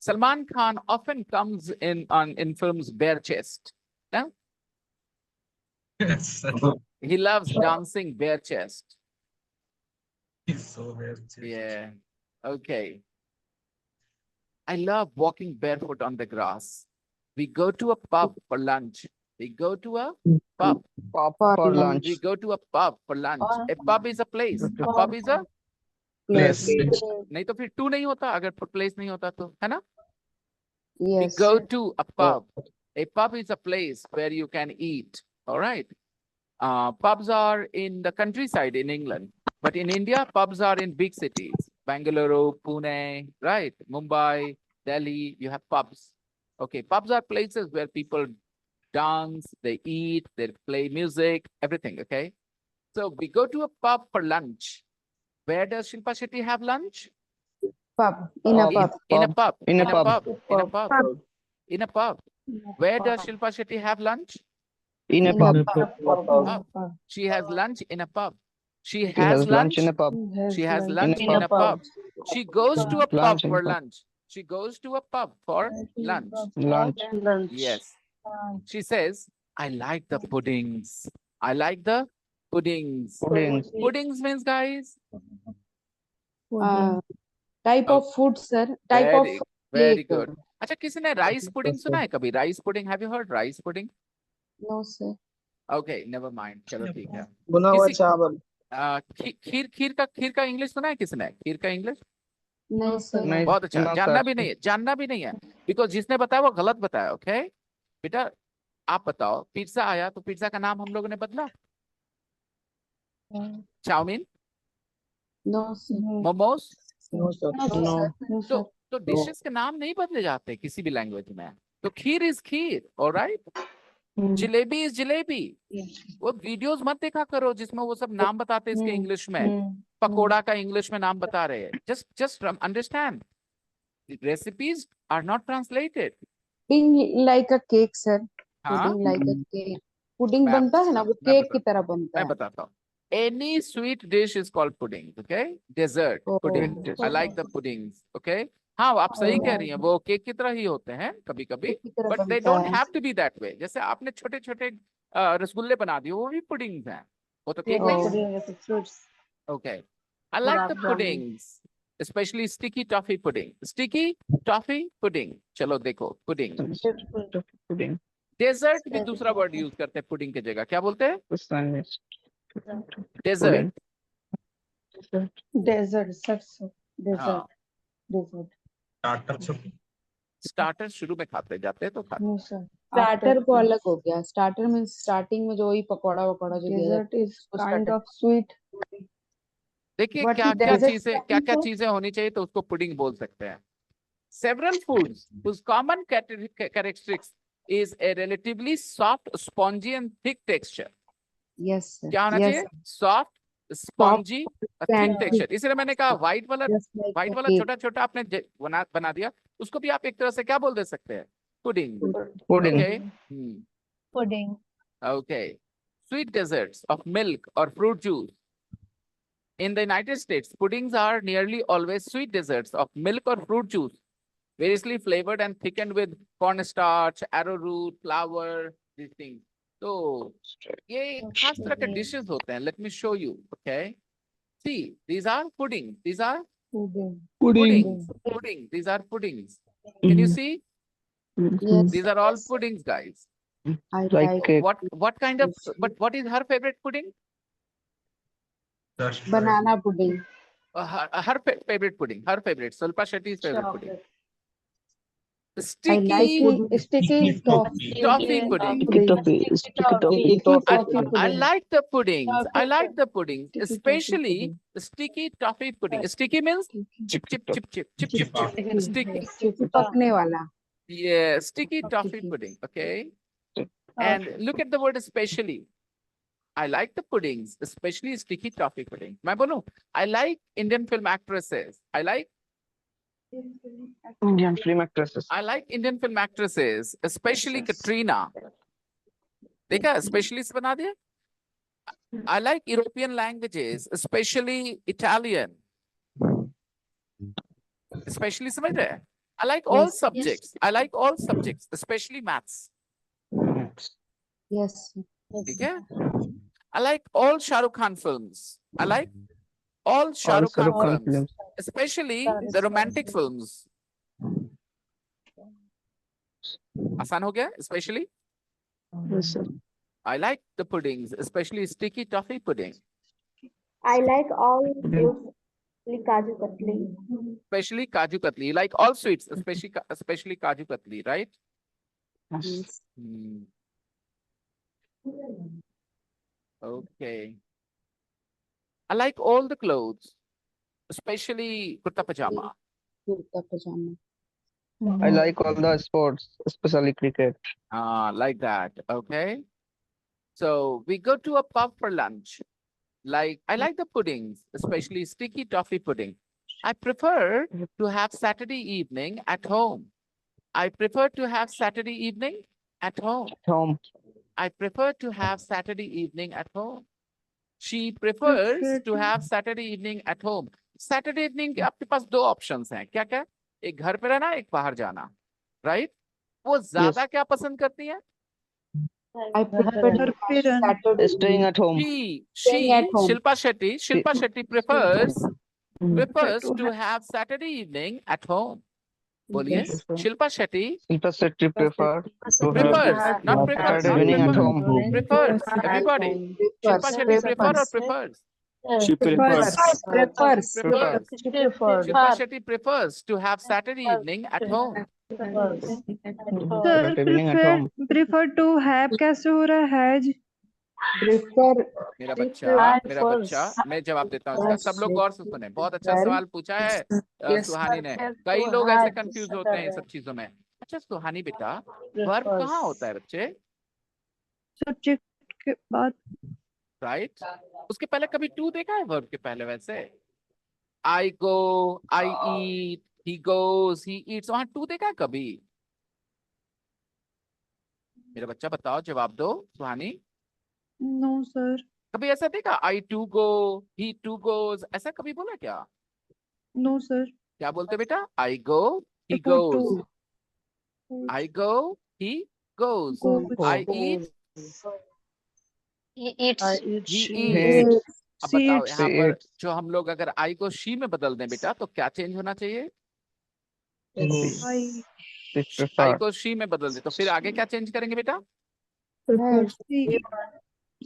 B: Salman Khan often comes in films bare chest. Yeah?
F: Yes, sir.
B: He loves dancing bare chest.
F: He's so weird.
B: Yeah. Okay. I love walking barefoot on the grass. We go to a pub for lunch. We go to a pub.
D: Pop
C: For
D: for
C: lunch.
D: lunch.
B: We go to a pub for lunch. A pub is a place. A
D: Okay.
B: pub is a
C: Yes.
B: नहीं तो फिर to नहीं होता अगर place नहीं होता तो है ना? We
C: Yes.
B: go to a pub. A pub is a place where you can eat. All right. Pubs are in the countryside in England, but in India, pubs are in big cities. Bangalore, Pune, right? Mumbai, Delhi, you have pubs. Okay, pubs are places where people dance, they eat, they play music, everything, okay? So we go to a pub for lunch. Where does Shilpa Shetty have lunch?
C: Pub. In a
D: Pub.
C: pub.
B: In a pub.
D: In a pub.
B: In a pub. In a pub. Where does Shilpa Shetty have lunch?
D: In a
C: In a
D: pub.
B: Pub. She has lunch in a pub. She
D: He
B: has
D: has lunch in a pub.
B: She has lunch
D: In
B: in
D: a
B: a pub. She goes to a pub
D: Lunch in
B: for
D: a pub.
B: lunch. She goes to a pub for lunch.
D: Lunch.
E: Lunch.
B: Yes. She says, I like the puddings. I like the puddings.
D: Puddings.
B: Puddings means, guys,
C: Type of food, sir. Type of
B: very, very
C: cake.
B: good. अच्छा किसी ने rice pudding सुना है कभी? Rice pudding, have you heard rice pudding?
C: No, sir.
B: Okay, never mind. चलो ठीक है.
I: बुना हुआ
B: किसी-
I: चावल
B: खीर का इंग्लिश सुना है किसी ने? खीर का इंग्लिश?
C: नहीं, sir.
D: नहीं,
B: बहुत अच्छा.
D: no,
B: जानना
D: sir.
B: भी नहीं है. जानना भी नहीं है. बिकॉज जिसने बताया वो गलत बताया. ओके बेटा आप बताओ. पिज्जा आया तो पिज्जा का नाम हम लोगों ने बदला. Chowmein,
C: No, sir.
B: Momos.
I: No sir
D: No.
B: तो डिशेस के नाम नहीं बदले जाते किसी भी लैंग्वेज में. तो kheer is kheer. Alright. Jalebi is jalebi. वो वीडियोस मत देखा करो जिसमें वो सब नाम बताते हैं इसके इंग्लिश में. पकोड़ा का इंग्लिश में नाम बता रहे हैं. Just understand. Recipes are not translated.
C: Pudding like a cake, sir.
B: हाँ
C: Pudding like a cake. Pudding
B: मैं-
C: बनता है ना वो
B: मैं
C: केक
B: बता-
C: की तरह बनता
B: मैं
C: है.
B: बताता हूँ. Any sweet dish is called pudding, okay? Dessert,
C: Oh.
B: pudding.
D: Yes.
B: I like the puddings, okay? हाँ आप सही कह रही हैं. वो केक की तरह ही होते हैं कभी कभी.
C: केक की तरह
B: But they
C: बनता
B: don't
C: है.
B: have to be that way. जैसे आपने छोटे छोटे रसगुल्ले बना दिए वो भी पुडिंग्स हैं. वो तो केक
C: Oh.
B: नहीं है.
E: Pudding is fruits.
B: Okay. I like the
E: Gulab jamun.
B: puddings, especially sticky toffee pudding. Sticky toffee pudding. चलो देखो pudding.
D: Pudding.
B: Dessert भी दूसरा वर्ड यूज करते हैं पुडिंग की जगह. क्या बोलते हैं?
D: Sandwich.
B: Dessert.
H: Desert, sir. So, desert,
B: हाँ.
H: desert.
F: स्टार्टर से
B: स्टार्टर शुरू में खाते जाते हैं तो खाते.
H: No, sir.
C: स्टार्टर को अलग हो गया. स्टार्टर में स्टार्टिंग में जो वही पकौड़ा वकौड़ा जो दिया
H: Desert is
C: उसको
H: kind
C: starter-
H: of sweet.
B: देखिए
H: What
B: क्या
H: is
B: क्या
H: desert
B: चीजें
H: starting for?
B: चीजें होनी चाहिए तो उसको पुडिंग बोल सकते हैं. Several foods whose common characteristics is a relatively soft, spongy and thick texture.
C: Yes, sir.
B: क्या होना
C: Yes,
B: चाहिए? Soft, spongy, a thick
C: and
B: texture. इसलिए मैंने कहा व्हाइट वाला
C: just like
B: व्हाइट
C: a
B: वाला
C: cake.
B: छोटा छोटा आपने बना दिया. उसको भी आप एक तरह से क्या बोल दे सकते हैं? Pudding.
D: Pudding.
B: Okay.
J: Pudding.
B: Okay. Sweet desserts of milk or fruit juice. In the United States, puddings are nearly always sweet desserts of milk or fruit juice, variously flavored and thickened with cornstarch, arrowroot, flour, these things. So, ये खास तरह के dishes होते हैं. Let me show you. Okay. See, these are puddings. These are
H: Pudding.
B: puddings. Pudding. These are puddings. Can you see?
C: Yes,
B: These are all puddings, guys.
C: I
D: Like
C: like
D: cake.
B: What kind of? But what is her favorite pudding?
F: Just try.
C: Banana pudding.
B: Her favorite pudding. Her favorite. Shilpa Shetty's favorite pudding.
E: Chocolate.
C: I like
B: Sticky
C: pudding.
H: Sticky
F: Toffee.
B: toffee pudding.
D: Sticky toffee. Sticky toffee.
C: Toffee
B: I
C: pudding.
B: like the puddings. I
E: Toffee
B: like the puddings,
C: Sticky toffee
B: especially
C: pudding.
B: the sticky toffee pudding. Sticky means chip, chip, chip, chip, chip, chip, chip.
C: Sticky.
B: Sticky.
C: चिपकने वाला.
B: Yeah, sticky toffee
C: Sticky.
B: pudding. Okay. And look at the word especially. I like the puddings, especially sticky toffee pudding. मैं बोलूं, I like Indian film actresses. I like
D: Indian film actresses.
B: Indian film actresses, especially Katrina. देखा, especially से बना दिया. I like European languages, especially Italian. Especially समझ रहे हैं? I like all
C: Yes.
B: subjects. I like all subjects, especially maths.
C: Yes.
B: ठीक है? I like all Shah Rukh Khan films. I like all Shah Rukh Khan films, especially the romantic films. आसान हो गया? Especially.
D: Yes, sir.
B: I like the puddings, especially sticky toffee pudding,
J: I like all fruits, like Kaju Katli.
B: especially Kaju Katli. You like all sweets, especially Kaju Katli, right?
D: Yes.
B: Hmm. Okay. I like all the clothes, especially kurta pajama.
C: Kurta pyjama.
D: I like all the sports, especially cricket.
B: Like that. Okay. So we go to a pub for lunch. I like the puddings, especially sticky toffee pudding. I prefer to have Saturday evening at home. I prefer to have Saturday evening at home.
D: Home.
B: I prefer to have Saturday evening at home. She prefers to have Saturday evening at home. Saturday evening के आपके पास दो options हैं. क्या क्या? एक घर पे रहना, एक बाहर जाना. Right? वो ज्यादा क्या पसंद करती है?
C: I prefer to have Saturday.
D: Staying at home.
C: Staying at home.
B: Shilpa Shetty prefers to have Saturday evening at home. बोलिए.
C: Yes.
B: Shilpa Shetty
D: Shilpa Shetty prefers to
B: prefers,
D: have
B: not prefers,
D: Saturday
B: not
D: evening at
B: prefers.
D: home.
B: Prefers, everybody. Shilpa Shetty prefer or prefers?
G: She prefers.
C: Prefers.
B: Prefers.
E: Preferred.
B: Shilpa Shetty prefers to have Saturday evening at home.
D: Saturday evening at home.
H: prefer to have कैसे हो रहा है has
C: Prefer.
B: मेरा बच्चा मैं जवाब देता हूँ इसका. सब लोग गौर से सुने. बहुत अच्छा सवाल पूछा है सुहानी ने. कई लोग ऐसे कंफ्यूज होते हैं इन सब चीजों में. अच्छा सुहानी बेटा, वर्ब कहाँ होता है बच्चे?
H: सब्जेक्ट के बाद
B: राइट. उसके पहले कभी टू देखा है वर्ब के पहले? वैसे I go, I eat, he goes, he eats. वहां टू देखा है कभी? मेरा बच्चा बताओ, जवाब दो. सुहानी,
H: नो सर
B: कभी ऐसा देखा? I too go, he too goes, ऐसा कभी बोला क्या?
H: नो सर
B: क्या बोलते बेटा? I go, he
H: Go
B: goes.
H: to.
B: I go, he goes.
H: Goes.
B: I eat,
J: He eats.
B: he
D: He
B: eats. अब
H: She
B: बताओ
H: eats.
B: यहाँ
D: She
B: पर
D: eats.
B: जो हम लोग अगर I को she में बदल दें बेटा, तो क्या चेंज होना चाहिए?
H: I
D: She
B: I
D: prefers.
B: को she में बदल दे तो फिर आगे क्या चेंज करेंगे बेटा?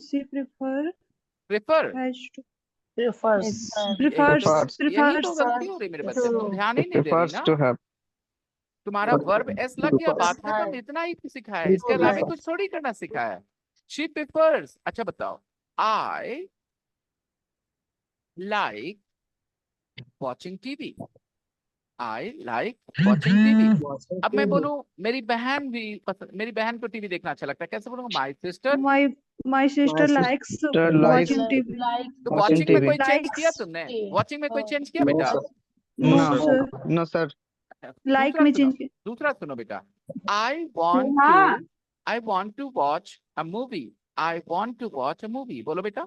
H: she prefer
B: Prefer.
H: has to
E: Prefers.
H: prefers
B: यही तो
H: prefers
B: गलती हो रही मेरे बच्चे. तुम ध्यान ही नहीं दे रही
D: Prefers
B: ना.
D: to have.
B: तुम्हारा वर्ब एस लग गया, बात खत्म. इतना ही सिखाया है, इसके अलावा कुछ थोड़ी करना सिखाया है. She prefers. अच्छा बताओ. I like watching TV. I like watching TV. अब मैं बोलूं मेरी बहन को टीवी देखना अच्छा लगता है. कैसे बोलूंगा? My sister.
H: my sister likes
D: likes
H: watching TV
B: तो
D: watching
B: वॉचिंग में
D: TV.
B: कोई चेंज
H: Likes.
B: किया तुमने? वॉचिंग में कोई चेंज किया बेटा?
H: no
D: No.
H: sir
D: No, sir.
H: like
B: दूसरा
H: में
B: सुनो,
H: change
B: दूसरा सुनो बेटा. I want to watch a movie. I want to watch a movie. बोलो बेटा.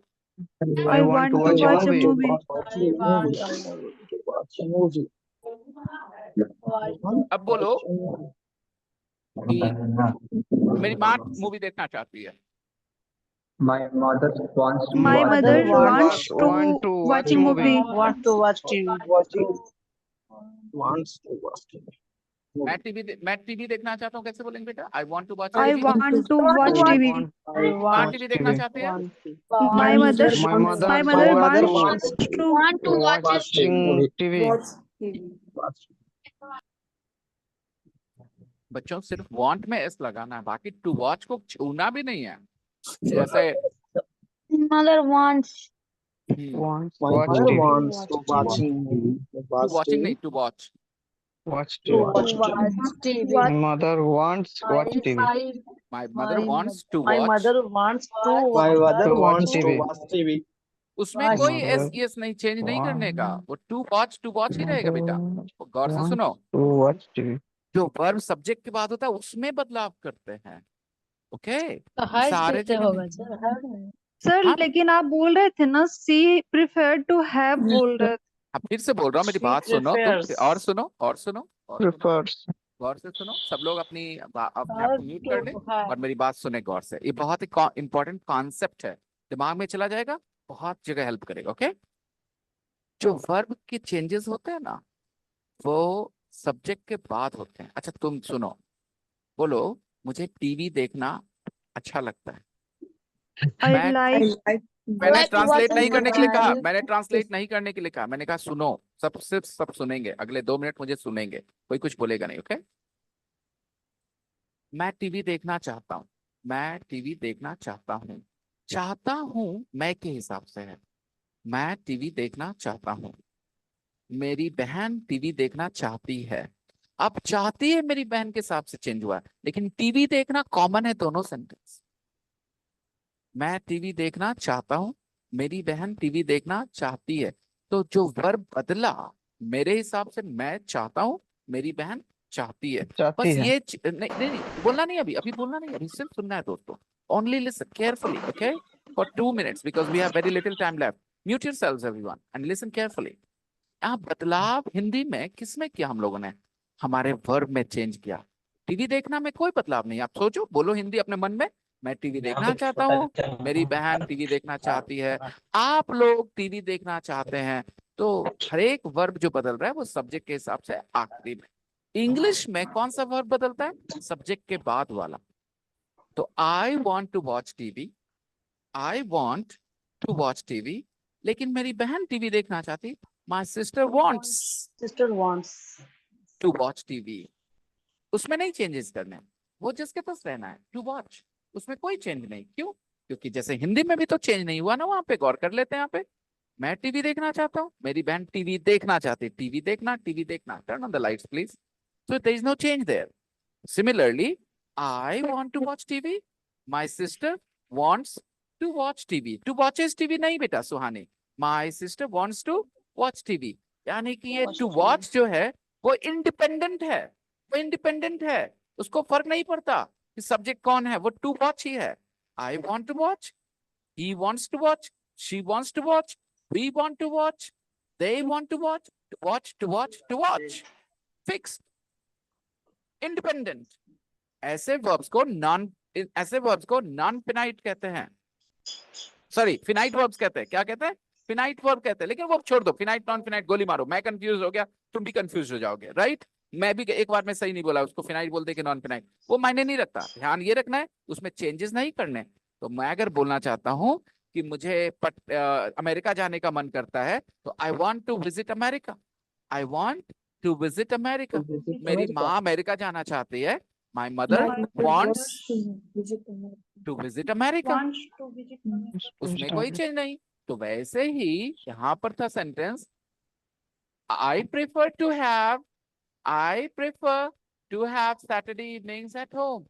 H: I want to watch a movie
B: अब बोलो कि मेरी माँ मूवी देखना चाहती है.
G: My mother wants to
H: my
G: watch
H: mother
G: movie.
H: wants to
D: Want to
H: watch a movie
E: Want to watch TV.
A: Wants to watch TV.
B: मैं टीवी देखना चाहता हूँ, कैसे बोलेंगे बेटा? I want to watch
H: I
B: TV.
H: want to watch
D: I
H: TV.
D: want
E: I
B: कहाँ
E: want
B: TV देखना
D: TV.
B: चाहते हैं?
H: My mother
D: My mother
H: wants to
D: watching TV.
B: बच्चों सिर्फ वांट में एस लगाना है, बाकी टू वॉच को छूना भी नहीं है। जैसे
E: Mother wants
D: Wants
A: My
D: watch
A: mother
D: TV.
A: wants to watching
B: to watching नहीं, to watch.
D: Watch
E: to
D: TV.
E: watch TV.
D: My mother wants watch TV.
B: My mother wants to
E: My
B: watch.
E: mother wants to
A: My
E: watch
A: mother
D: To watch
A: wants to
D: TV.
A: watch TV.
B: उसमें
E: watch
B: कोई
D: Mother
B: S S नहीं, change नहीं करने का, वो to watch ही रहेगा बेटा। गौर से सुनो,
D: to watch TV.
B: जो वर्ब सब्जेक्ट के बाद होता है उसमें बदलाव करते हैं। ओके, सारे जगह
E: होगा
B: नहीं।
E: सर।
H: सर
B: हाँ।
H: लेकिन आप बोल रहे थे ना सी प्रिफर टू हैव बोल रहे थे।
B: अब फिर से बोल रहा हूँ, मेरी
E: She
B: बात सुनो तुम,
E: prefers.
B: और सुनो और सुनो और सुनो,
D: Prefers.
B: गौर से सुनो। सब लोग अपने आप
E: Her
B: को म्यूट कर लें
E: to have.
B: और मेरी बात सुने गौर से। ये बहुत ही इंपॉर्टेंट कॉन्सेप्ट है, दिमाग में चला जाएगा, बहुत जगह हेल्प करेगा। ओके, जो वर्ब के चेंजेस होते हैं ना, वो सब्जेक्ट के बाद होते हैं। अच्छा तुम सुनो, बोलो मुझे टीवी देखना अच्छा लगता है।
H: आई
B: मैं
H: लाइक
B: मैंने
E: Like
B: ट्रांसलेट
E: watching
B: नहीं करने के लिए कहा,
E: TV.
B: मैंने ट्रांसलेट नहीं करने के लिए कहा, मैंने कहा सुनो, सब सिर्फ सब सुनेंगे, अगले 2 मिनट मुझे सुनेंगे, कोई कुछ बोलेगा नहीं। ओके, मैं टीवी देखना चाहता हूँ, मैं टीवी देखना चाहता हूँ। चाहता हूँ मैं के हिसाब से है, मैं टीवी देखना चाहता हूँ। मेरी बहन टीवी देखना चाहती है। अब चाहती है मेरी बहन के हिसाब से चेंज हुआ है, लेकिन टीवी देखना कॉमन है दोनों सेंटेंस। मैं टीवी देखना चाहता हूँ, मेरी बहन टीवी देखना चाहती है। तो जो वर्ब बदला, मेरे हिसाब से मैं चाहता हूँ, मेरी बहन चाहती है।
D: चाहती
B: बस
D: है।
B: ये नहीं बोलना नहीं, अभी बोलना नहीं, अभी सिर्फ सुनना है दोस्तों। Only listen carefully, okay, for 2 minutes because we have very little time left. Mute yourselves everyone and listen carefully. आप बदलाव हिंदी में किसमें किया हम लोगों ने? हमारे वर्ब में चेंज किया। टीवी देखना में कोई बदलाव नहीं। आप सोचो, बोलो हिंदी अपने मन में, मैं टीवी देखना चाहता हूँ, मेरी बहन टीवी देखना चाहती है, आप लोग टीवी देखना चाहते हैं। तो हर एक वर्ब जो बदल रहा है वो सब्जेक्ट के हिसाब से आखिरी में। इंग्लिश में कौन सा वर्ब बदलता है? सब्जेक्ट के बाद वाला। तो I want to watch TV, I want to watch TV, लेकिन मेरी बहन टीवी देखना चाहती, my sister wants
E: Sister wants.
B: To watch TV. उसमें नहीं चेंजेस करने, वो जिसके पास रहना है टू वॉच, उसमें कोई चेंज नहीं। क्यों? क्योंकि जैसे हिंदी में भी तो चेंज नहीं हुआ ना, वहां पे गौर कर लेते हैं। यहाँ पे मैं टीवी देखना चाहता हूँ, मेरी बहन टीवी देखना चाहती, टीवी देखना, टीवी देखना। Turn on the lights please. So there is no change there. Similarly, I want to watch TV, my sister wants to watch TV. To watches TV नहीं बेटा Suhani, my sister wants to watch TV. यानी कि ये to watch जो है वो independent है, वो इंडिपेंडेंट है, उसको फर्क नहीं पड़ता कि सब्जेक्ट कौन है, वो टू वॉच ही है। I want to watch, he wants to watch, she wants to watch, we want to watch, they want to watch, to watch to watch to watch. Fixed, independent. ऐसे verbs को non finite कहते हैं, sorry finite verbs कहते हैं। क्या कहते हैं? Finite verb कहते हैं। लेकिन वो छोड़ दो, फिनाइट नॉन फिनाइट गोली मारो, मैं कंफ्यूज हो गया, तुम भी कंफ्यूज हो जाओगे, राइट? मैं भी एक बार में सही नहीं बोला, उसको फिनाइट बोलते कि नॉन फिनाइट, वो मायने नहीं रखता। ध्यान ये रखना है, उसमें चेंजेस नहीं करने। तो मैं अगर बोलना चाहता हूँ कि मुझे अमेरिका जाने का मन करता है, तो I want to visit America, I want to visit America. मेरी माँ अमेरिका जाना चाहती है, my mother wants to visit America.
H: wants to visit America.
B: उसमें कोई चेंज नहीं। तो वैसे ही यहां पर था sentence, I prefer to have Saturday evenings at home.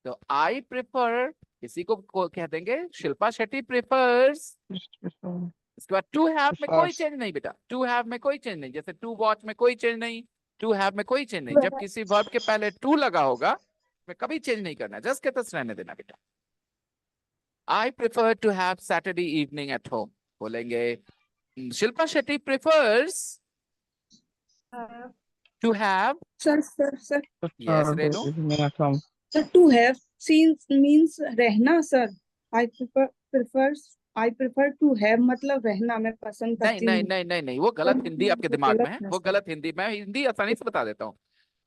B: तो आई प्रेफर, किसी को कह देंगे शिल्पा शेट्टी प्रेफर्स। इसके बाद टू हैव में कोई चेंज नहीं बेटा, टू हैव में कोई चेंज नहीं। जैसे टू वॉच में कोई चेंज नहीं, टू हैव में कोई चेंज नहीं। जब किसी वर्ब के पहले टू लगा होगा, में कभी चेंज नहीं करना, जस्ट के तस रहने देना बेटा। I prefer to have Saturday evening at home. बोलेंगे Shilpa Shetty prefers to have.
K: Sir
B: Yes, Renu.
K: Sir to have means रहना sir. I prefer to have मतलब रहना, मैं पसंद करती हूँ।
B: नहीं, वो गलत हिंदी आपके दिमाग में है, वो गलत हिंदी। मैं हिंदी आसानी से बता देता हूँ।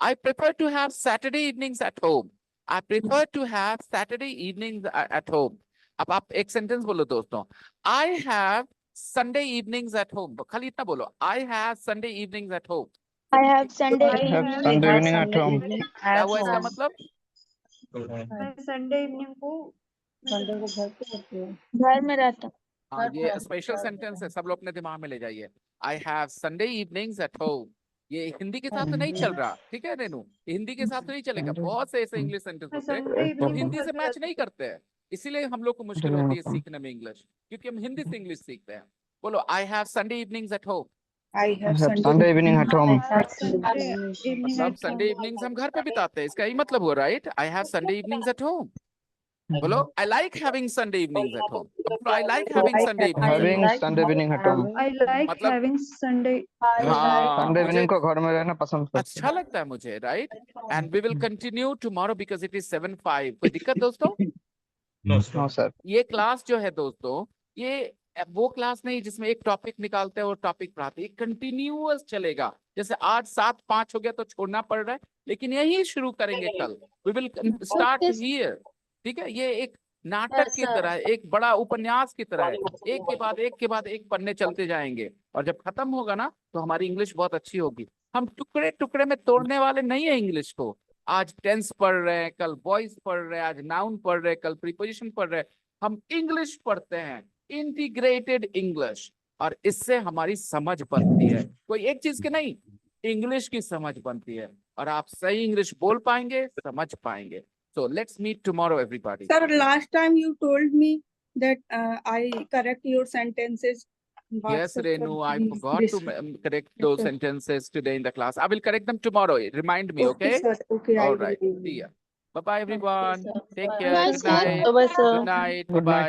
B: I prefer to have Saturday evenings at home. I prefer to have Saturday evenings at home. अब आप एक सेंटेंस बोलो दोस्तों. I have Sunday evenings at home. खाली इतना बोलो. I have Sunday evenings at home.
J: I have Sunday
D: I have
J: evening.
D: Sunday evening at home.
B: क्या हुआ इसका मतलब?
J: मैं संडे इवनिंग को
E: संडे को घर पे होते हैं।
J: घर में रहता हूँ।
B: हाँ, ये स्पेशल सेंटेंस है, सब लोग अपने दिमाग में ले जाइए. I have Sunday evenings at home. ये हिंदी के साथ तो नहीं चल रहा, ठीक है रेनू? ये हिंदी के साथ तो नहीं चलेगा. बहुत से ऐसे इंग्लिश सेंटेंस होते हैं जो हिंदी से मैच नहीं करते हैं. इसीलिए हम लोग को मुश्किल होती है सीखने में इंग्लिश, क्योंकि हम हिंदी से इंग्लिश सीखते हैं. बोलो I have Sunday evenings at home.
K: I have
D: Sunday evening at home.
B: मतलब संडे इवनिंग्स हम घर पे बिताते हैं, इसका यही मतलब हुआ, right? I have Sunday evenings at home. बोलो I like having Sunday evenings at home. I like having Sunday evenings.
D: Having Sunday evening at home.
H: I like
B: मतलब-
H: having Sunday.
B: हाँ,
D: Sunday
B: मुझे
D: evening को घर में रहना पसंद करते
B: अच्छा लगता है मुझे, right? And we will continue tomorrow because it is 7:05. कोई दिक्कत दोस्तों?
F: No,
D: हैं.
F: sir.
D: No sir.
B: ये क्लास जो है दोस्तों, ये वो क्लास नहीं जिसमें एक टॉपिक निकालते हैं और टॉपिक पढ़ाते हैं. कंटिन्यूअस चलेगा. जैसे आज 7:05 हो गया तो छोड़ना पड़ रहा है, लेकिन यही शुरू करेंगे कल. We will start here. ठीक है? ये एक नाटक की तरह है, एक बड़ा उपन्यास की तरह है. एक के बाद एक पन्ने चलते जाएंगे, और जब खत्म होगा ना तो हमारी इंग्लिश बहुत अच्छी होगी. हम टुकड़े टुकड़े में तोड़ने वाले नहीं है इंग्लिश को. आज टेंस पढ़ रहे हैं, कल वॉइस पढ़ रहे हैं, आज नाउन पढ़ रहे हैं, कल प्रीपोजिशन पढ़ रहे हैं. हम इंग्लिश पढ़ते हैं, इंटीग्रेटेड इंग्लिश, और इससे हमारी समझ बनती है. कोई एक चीज की नहीं, इंग्लिश की समझ बनती है, और आप सही इंग्लिश बोल पाएंगे, समझ पाएंगे. So let's meet tomorrow, everybody.
K: Sir, last time you told me that I correct your sentences.
B: Yes, Renu, I
H: Please,
B: forgot to correct those
H: sir.
B: sentences today in the class. I will correct them tomorrow. Remind me, okay?
K: sir. Okay, I
B: All
K: will
B: right.
K: do.
B: See ya. Bye-bye, everyone. Take care.
J: Bye,
B: Good
J: sir.
B: night.
E: Bye, sir.
B: Good night.
D: Good night.
B: Bye-bye.